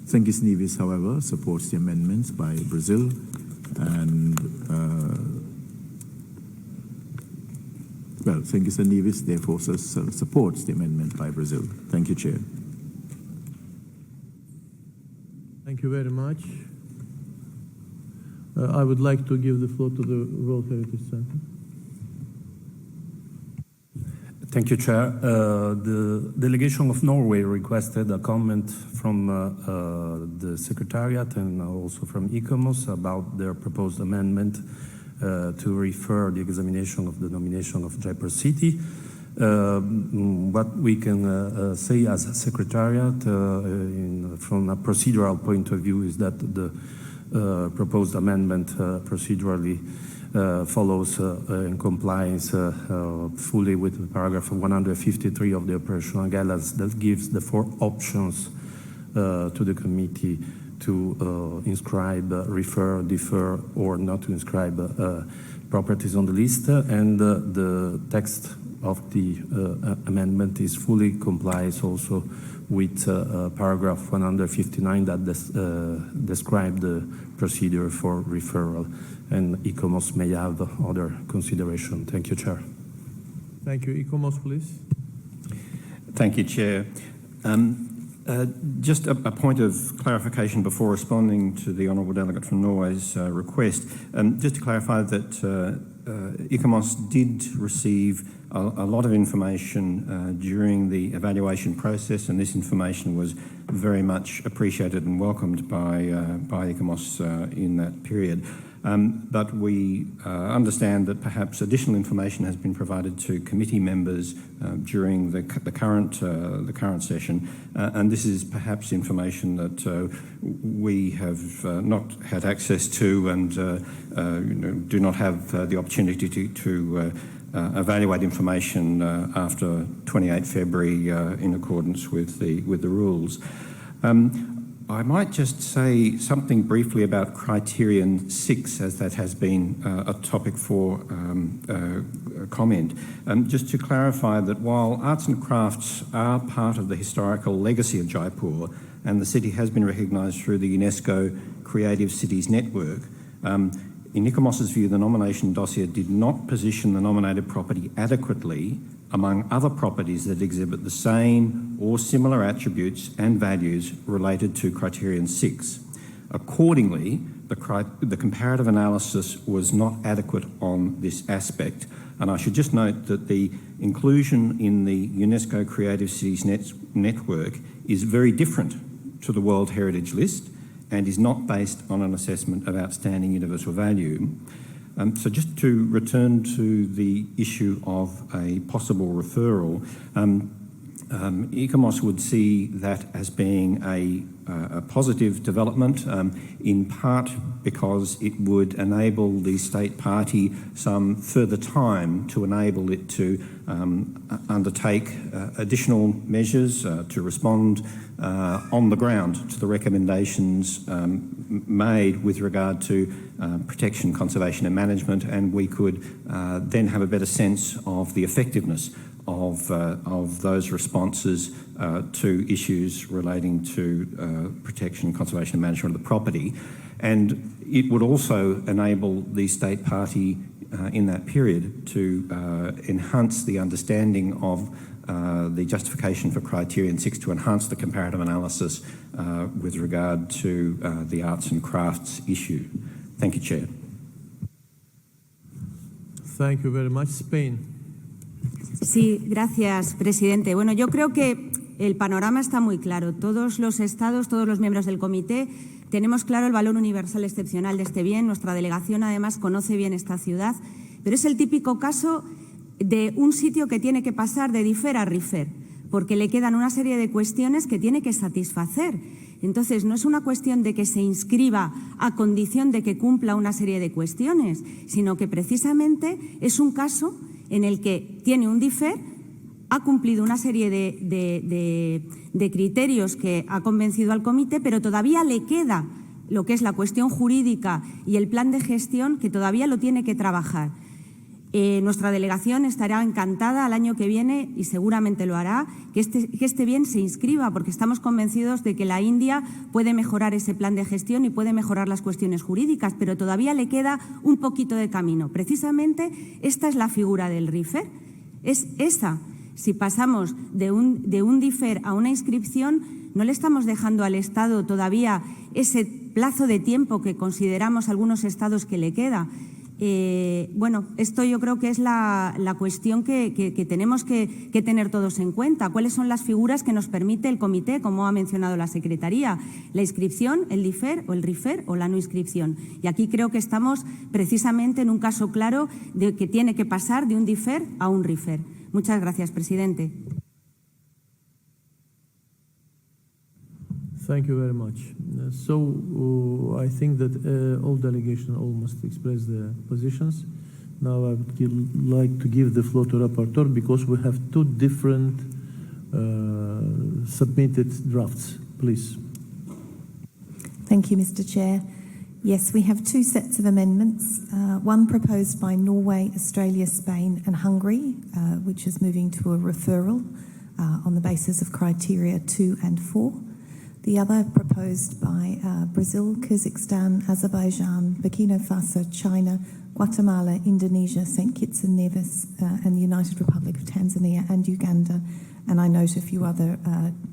Speaker 2: St. Kitts and Nevis, however, supports the amendments by Brazil and St. Kitts and Nevis therefore supports the amendment by Brazil. Thank you, Chair.
Speaker 1: Thank you very much. I would like to give the floor to the World Heritage Center.
Speaker 3: Thank you, Chair. The delegation of Norway requested a comment from the Secretariat and also from ICOMOS about their proposed amendment to refer the examination of the nomination of Jaipur City. What we can say as a Secretariat from a procedural point of view is that the proposed amendment procedurally follows and complies fully with paragraph 153 of the operational guidelines that gives the 4 options to the committee to inscribe, refer, defer, or not to inscribe properties on the list, and the text of the amendment is fully complies also with paragraph 159 that describe the procedure for referral, and ICOMOS may have other consideration. Thank you, Chair.
Speaker 1: Thank you. ICOMOS, please.
Speaker 23: Thank you, Chair. Just a point of clarification before responding to the Honourable Delegate from Norway's request. Just to clarify that ICOMOS did receive a lot of information during the evaluation process, and this information was very much appreciated and welcomed by ICOMOS in that period. But we understand that perhaps additional information has been provided to committee members during the current session, and this is perhaps information that we have not had access to and do not have the opportunity to evaluate information after 28 February in accordance with the rules. I might just say something briefly about Criterion 6, as that has been a topic for comment. Just to clarify that while arts and crafts are part of the historical legacy of Jaipur, and the city has been recognised through the Unesco Creative Cities Network, in ICOMOS's view, the nomination dossier did not position the nominated property adequately among other properties that exhibit the same or similar attributes and values related to Criterion 6. Accordingly, the comparative analysis was not adequate on this aspect. And I should just note that the inclusion in the UNESCO Creative Cities Network is very different to the World Heritage List and is not based on an assessment of outstanding universal value. So just to return to the issue of a possible referral, ICOMOS would see that as being a positive development, in part because it would enable the state party some further time to enable it to undertake additional measures to respond on the ground to the recommendations made with regard to protection, conservation and management, and we could then have a better sense of the effectiveness of those responses to issues relating to protection, conservation and management of the property. And it would also enable the state party in that period to enhance the understanding of the justification for criterion 6, to enhance the comparative analysis with regard to the arts and crafts issue. Thank you, Chair.
Speaker 1: Thank you very much. Spain.
Speaker 4: Sí, gracias, presidente. Bueno, yo creo que el panorama está muy claro. Todos los estados, todos los miembros del comité tenemos claro el valor universal excepcional de este bien. Nuestra delegación, además, conoce bien esta ciudad, pero es el típico caso de un sitio que tiene que pasar de differ a refer, porque le quedan una serie de cuestiones que tiene que satisfacer. Entonces, no es una cuestión de que se inscriba a condición de que cumpla una serie de cuestiones, sino que precisamente es un caso en el que tiene un differ, ha cumplido una serie de criterios que ha convencido al comité, pero todavía le queda lo que es la cuestión jurídica y el plan de gestión, que todavía lo tiene que trabajar. Nuestra delegación estará encantada al año que viene, y seguramente lo hará, que este bien se inscriba, porque estamos convencidos de que la India puede mejorar ese plan de gestión y puede mejorar las cuestiones jurídicas, pero todavía le queda un poquito de camino. Precisamente esta es la figura del refer, es esa. Si pasamos de un differ a una inscripción, no le estamos dejando al Estado todavía ese plazo de tiempo que consideramos algunos estados que le queda. Bueno, esto yo creo que es la cuestión que tenemos que tener todos en cuenta. ¿Cuáles son las figuras que nos permite el comité, como ha mencionado la Secretaría? La inscripción, el differ o el refer o la no inscripción. Y aquí creo que estamos precisamente en un caso claro de que tiene que pasar de un differ a un refer. Muchas gracias, presidente.
Speaker 1: Thank you very much. I think that all delegations almost expressed their positions. Now I would like to give the floor to rapporteur, because we have two different submitted drafts. Please.
Speaker 5: Thank you, Mr. Chair. Yes, we have two sets of amendments, one proposed by Norway, Australia, Spain and Hungary, which is moving to a referral on the basis of criteria 2 and 4. The other proposed by Brazil, Kazakhstan, Azerbaijan, Burkina Faso, China, Guatemala, Indonesia, St. Kitts and Nevis, and the United Republic of Tanzania and Uganda. And I note a few other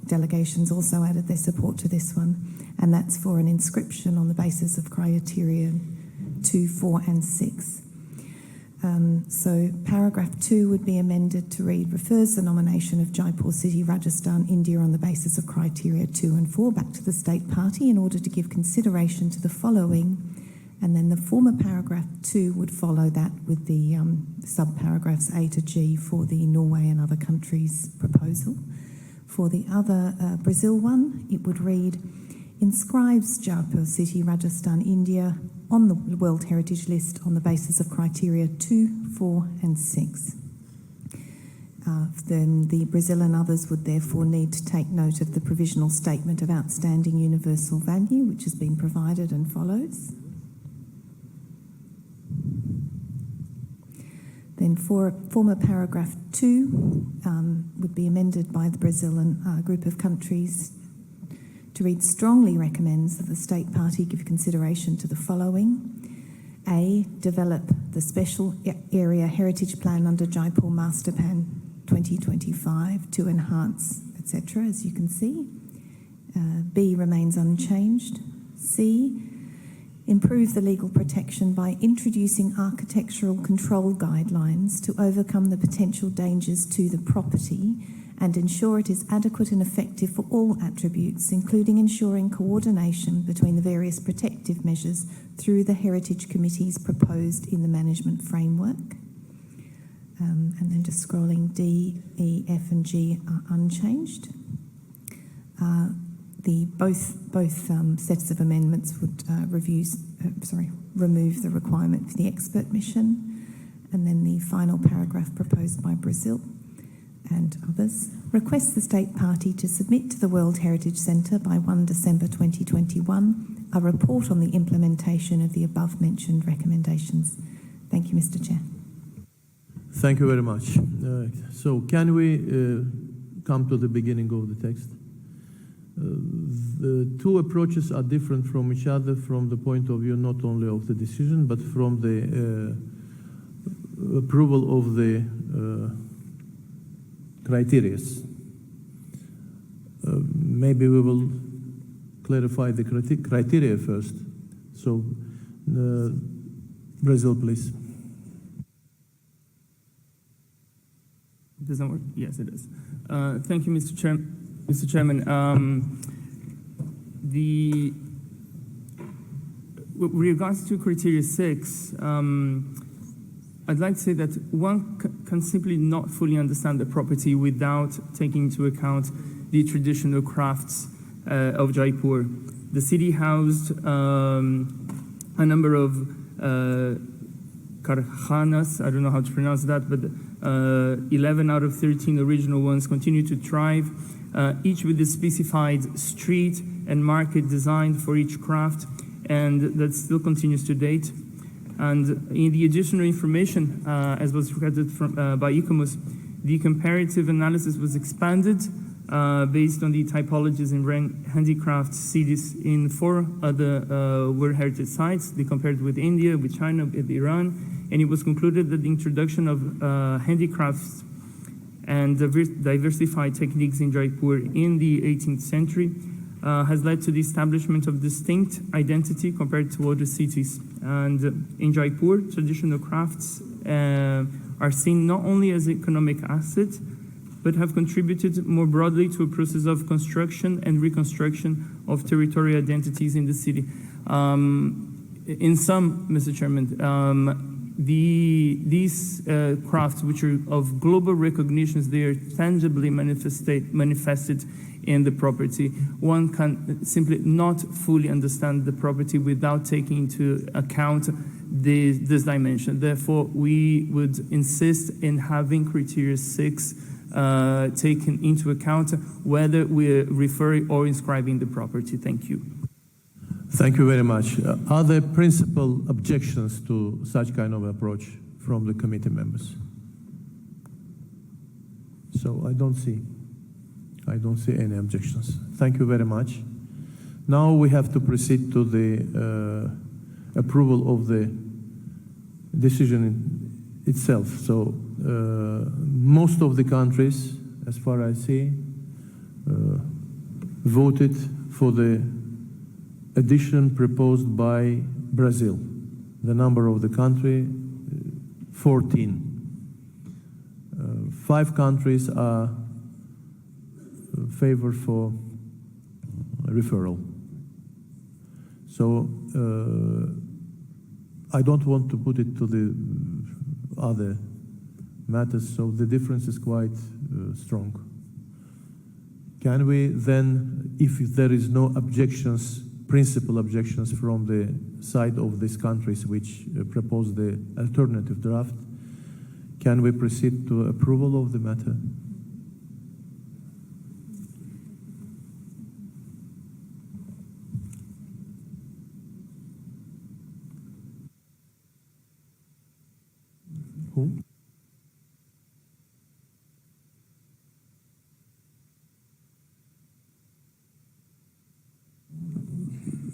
Speaker 5: delegations also added their support to this one. And that's for an inscription on the basis of criteria 2, 4 and 6. So paragraph 2 would be amended to read, refers the nomination of Jaipur City, Rajasthan, India on the basis of criteria 2 and 4 back to the state party in order to give consideration to the following. And then the former paragraph 2 would follow that with the sub-paragraphs A to G for the Norway and other countries proposal. For the other Brazil one, it would read, inscribes Jaipur City, Rajasthan, India on the World Heritage List on the basis of criteria 2, 4 and 6. Then the Brazil and others would therefore need to take note of the provisional statement of outstanding universal value, which has been provided and follows. Then for former paragraph 2 would be amended by the Brazilian group of countries to read, strongly recommends that the state party give consideration to the following. A, develop the special area heritage plan under Jaipur Master Plan 2025 to enhance, etc., as you can see. B, remains unchanged. C, improve the legal protection by introducing architectural control guidelines to overcome the potential dangers to the property and ensure it is adequate and effective for all attributes, including ensuring coordination between the various protective measures through the Heritage Committees proposed in the management framework. And then just scrolling, D, E, F and G are unchanged. Both sets of amendments would remove the requirement for the expert mission. And then the final paragraph proposed by Brazil and others requests the state party to submit to the World Heritage Centre by 1 December 2021 a report on the implementation of the above mentioned recommendations. Thank you, Mr. Chair.
Speaker 1: Thank you very much. So can we come to the beginning of the text. The two approaches are different from each other from the point of view not only of the decision, but from the approval of the criteria. Maybe we will clarify the criteria first. So, Brazil, please.
Speaker 6: Does that work? Yes, it does. Thank you, Mr. Chairman. With regards to criteria 6, I'd like to say that one can simply not fully understand the property without taking into account the traditional crafts of Jaipur. The city housed a number of karkhanas, I don't know how to pronounce that, but 11 out of 13 original ones continue to thrive, each with a specified street and market designed for each craft, and that still continues to date. And in the additional information, as was requested by ICOMOS, the comparative analysis was expanded based on the typologies and handicraft cities in 4 other World Heritage sites. They compared with India, with China, with Iran, and it was concluded that the introduction of handicrafts and diversified techniques in Jaipur in the 18th century has led to the establishment of distinct identity compared to other cities. And in Jaipur, traditional crafts are seen not only as economic assets, but have contributed more broadly to a process of construction and reconstruction of territorial identities in the city. In sum, Mr. Chairman, these crafts, which are of global recognitions, they are tangibly manifested in the property. One can simply not fully understand the property without taking into account this dimension. Therefore, we would insist in having criteria 6 taken into account, whether we're referring or inscribing the property. Thank you.
Speaker 1: Thank you very much. Are there principal objections to such kind of approach from the committee members? So I don't see any objections. Thank you very much. Now we have to proceed to the approval of the decision itself. So most of the countries, as far as I see, voted for the addition proposed by Brazil. The number of the country, 14. 5 countries are favor for referral. So I don't want to put it to the other matters, so the difference is quite strong. Can we then, if there is no objections, principal objections from the side of these countries which propose the alternative draft, can we proceed to approval of the matter? Who?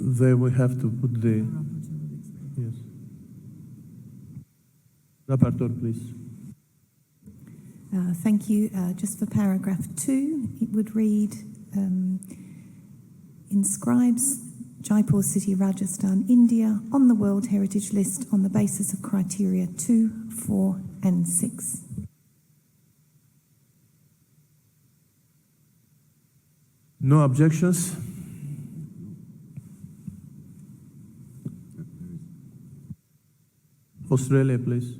Speaker 1: There we have to put the, yes. Rapporteur, please.
Speaker 5: Thank you. Just for paragraph 2, it would read, inscribes Jaipur city, Rajasthan, India, on the World Heritage List on the basis of criteria 2, 4, and 6.
Speaker 1: No objections? Australia, please.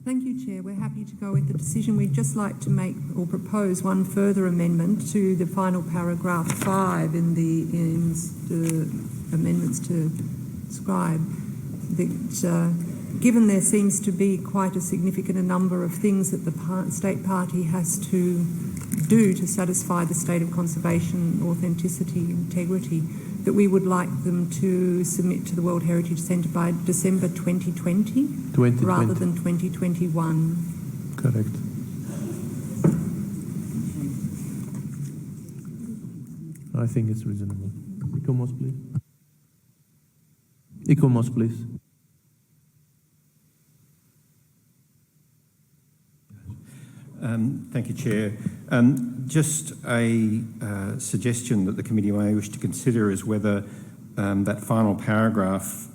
Speaker 18: Thank you, Chair. We're happy to go with the decision. We'd just like to make or propose one further amendment to the final paragraph 5 in the amendments to scribe. That, given there seems to be quite a significant number of things that the state party has to do to satisfy the state of conservation, authenticity, integrity, that we would like them to submit to the World Heritage Centre by December 2020 rather than 2021.
Speaker 1: Correct. I think it's reasonable. ICOMOS, please. ICOMOS, please.
Speaker 23: Thank you, Chair. Just a suggestion that the committee may wish to consider is whether that final paragraph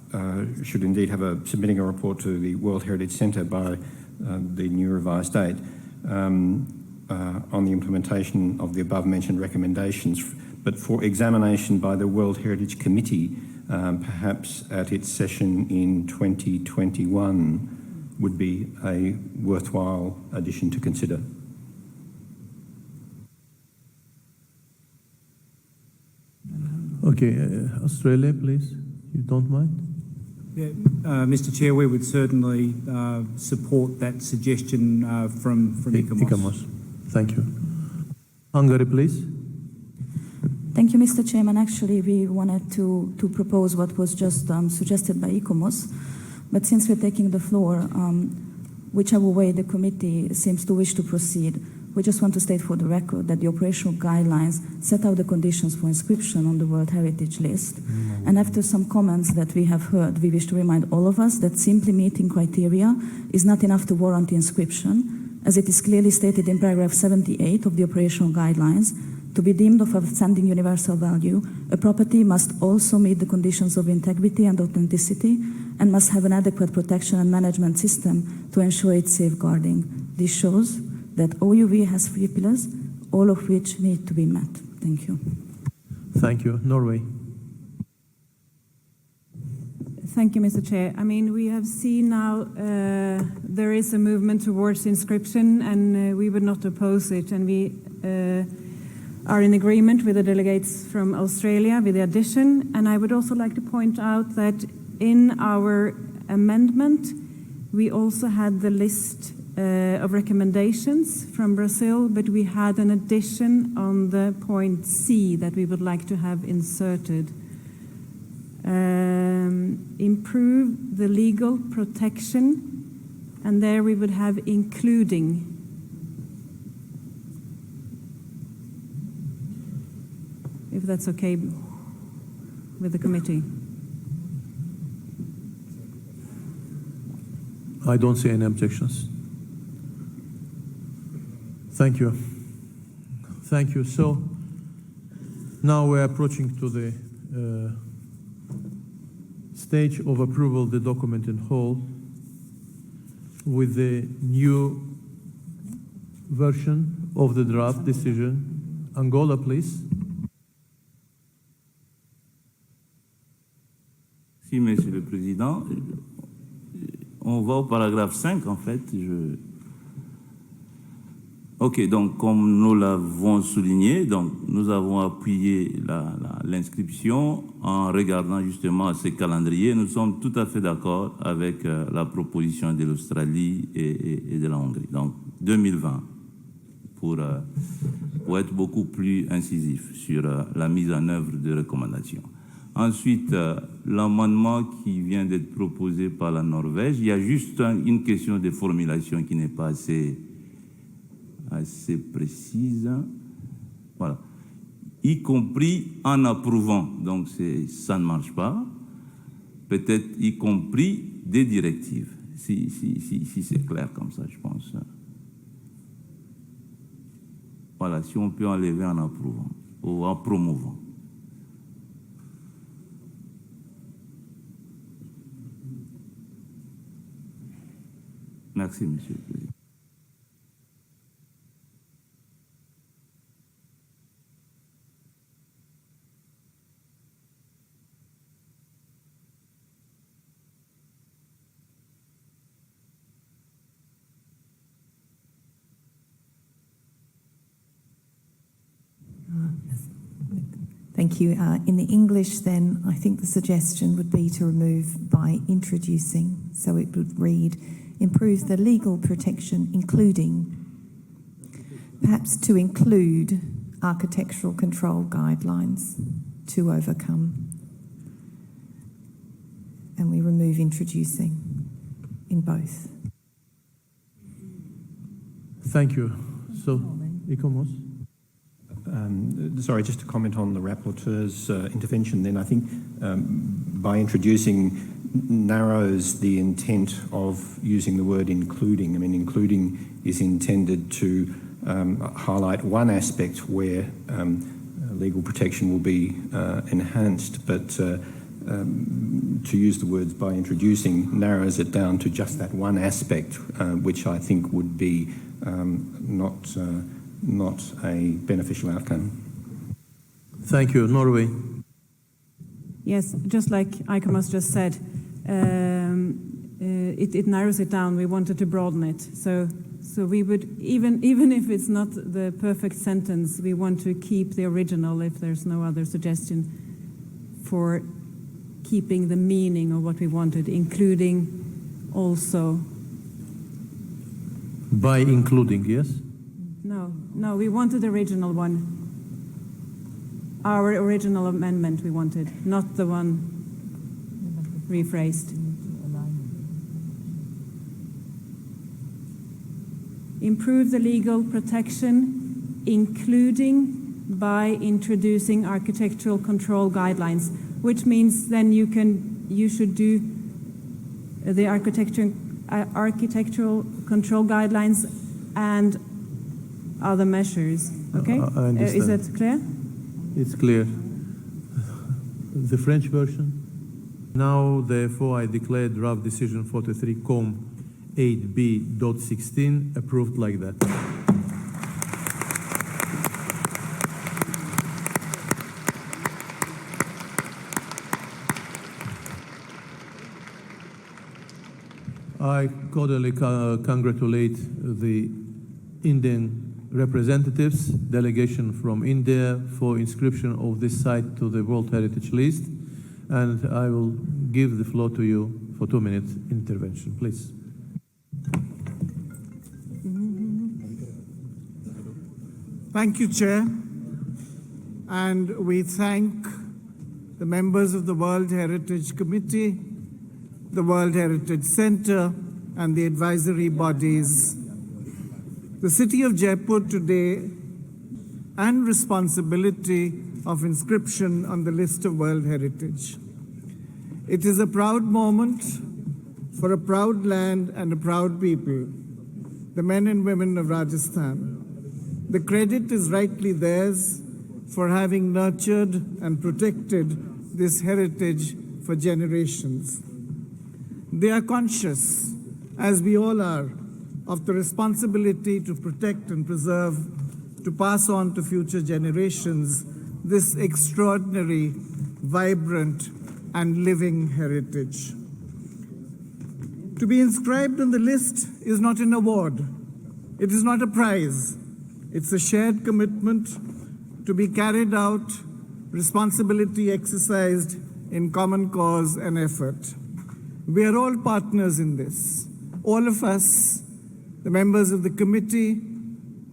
Speaker 23: should indeed have submitting a report to the World Heritage Centre by the new revised date on the implementation of the above-mentioned recommendations, but for examination by the World Heritage Committee, perhaps at its session in 2021, would be a worthwhile addition to consider.
Speaker 1: Okay, Australia, please. You don't mind?
Speaker 7: Yeah, Mr. Chair, we would certainly support that suggestion from ICOMOS.
Speaker 1: ICOMOS. Thank you. Hungary, please.
Speaker 9: Thank you, Mr. Chairman. Actually, we wanted to propose what was just suggested by ICOMOS, but since we're taking the floor, whichever way the committee seems to wish to proceed, we just want to state for the record that the operational guidelines set out the conditions for inscription on the World Heritage List. And after some comments that we have heard, we wish to remind all of us that simply meeting criteria is not enough to warrant inscription, as it is clearly stated in paragraph 78 of the operational guidelines. To be deemed of outstanding universal value, a property must also meet the conditions of integrity and authenticity and must have an adequate protection and management system to ensure its safeguarding. This shows that OUV has 3 pillars, all of which need to be met. Thank you.
Speaker 1: Thank you. Norway.
Speaker 10: Thank you, Mr. Chair. I mean, we have seen now there is a movement towards inscription, and we would not oppose it. And we are in agreement with the delegates from Australia with the addition. And I would also like to point out that in our amendment, we also had the list of recommendations from Brazil, but we had an addition on the point C that we would like to have inserted. Improve the legal protection, and there we would have including. If that's okay with the committee.
Speaker 1: I don't see any objections. Thank you. Thank you. So now we're approaching to the stage of approval of the document in whole with the new version of the draft decision. Angola, please.
Speaker 22: Si, Monsieur le Président. On va au paragraphe 5, en fait. OK, donc, comme nous l'avons souligné, donc, nous avons appuyé l'inscription en regardant justement ce calendrier. Nous sommes tout à fait d'accord avec la proposition de l'Australie et de la Hongrie. Donc, 2020, pour être beaucoup plus incisif sur la mise en œuvre des recommandations. Ensuite, l'amendement qui vient d'être proposé par la Norvège, il y a juste une question de formulation qui n'est pas assez précise. Voilà. Y compris en approuvant. Donc, ça ne marche pas. Peut-être y compris des directives. Si c'est clair comme ça, je pense. Voilà, si on peut enlever en approuvant ou en promouvant. Merci, Monsieur le Président.
Speaker 5: Thank you. In the English, then, I think the suggestion would be to remove by introducing, so it would read, improve the legal protection, including, perhaps to include architectural control guidelines to overcome. And we remove introducing in both.
Speaker 1: Thank you. So, ICOMOS?
Speaker 23: Sorry, just to comment on the rapporteur's intervention then, I think by introducing narrows the intent of using the word including. I mean, including is intended to highlight one aspect where legal protection will be enhanced, but to use the words by introducing narrows it down to just that one aspect, which I think would be not a beneficial outcome.
Speaker 1: Thank you. Norway.
Speaker 10: Yes, just like ICOMOS just said, it narrows it down. We wanted to broaden it. So we would, even if it's not the perfect sentence, we want to keep the original if there's no other suggestion for keeping the meaning of what we wanted, including also.
Speaker 1: By including, yes?
Speaker 10: No, we wanted the original one. Our original amendment we wanted, not the one rephrased. Improve the legal protection, including by introducing architectural control guidelines, which means then you should do the architectural control guidelines and other measures. Okay?
Speaker 1: I understand.
Speaker 10: Is that clear?
Speaker 1: It's clear. The French version. Now, therefore, I declare draft decision 43-8B.16 approved like that. I cordially congratulate the Indian representatives, delegation from India, for inscription of this site to the World Heritage List. And I will give the floor to you for 2 minutes intervention, please.
Speaker 11: Thank you, Chair. And we thank the members of the World Heritage Committee, the World Heritage Center, and the advisory bodies. The city of Jaipur today and responsibility of inscription on the list of World Heritage. It is a proud moment for a proud land and a proud people, the men and women of Rajasthan. The credit is rightly theirs for having nurtured and protected this heritage for generations. They are conscious, as we all are, of the responsibility to protect and preserve, to pass on to future generations this extraordinary, vibrant, and living heritage. To be inscribed on the list is not an award. It is not a prize. It's a shared commitment to be carried out, responsibility exercised in common cause and effort. We are all partners in this. All of us, the members of the committee,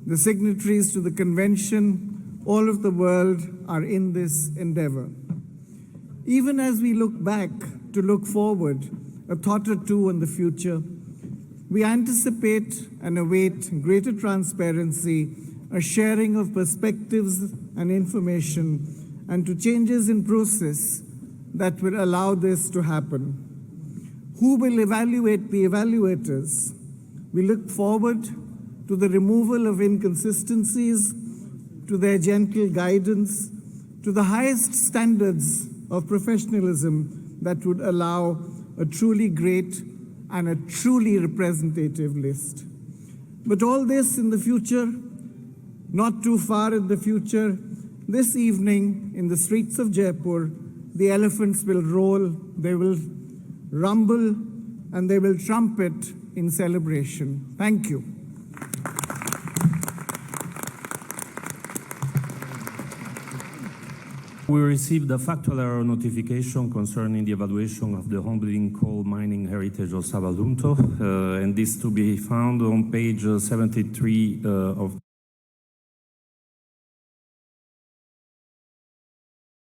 Speaker 11: the signatories to the convention, all of the world are in this endeavor. Even as we look back to look forward, a thought or two on the future, we anticipate and await greater transparency, a sharing of perspectives and information, and to changes in process that will allow this to happen. Who will evaluate the evaluators? We look forward to the removal of inconsistencies, to their gentle guidance, to the highest standards of professionalism that would allow a truly great and a truly representative list. But all this in the future, not too far in the future, this evening in the streets of Jaipur, the elephants will roll, they will rumble, and they will trumpet in celebration. Thank you.
Speaker 3: We received a factual error notification concerning the evaluation of the humbling coal mining heritage of Sabalunto, and this to be found on page 73 of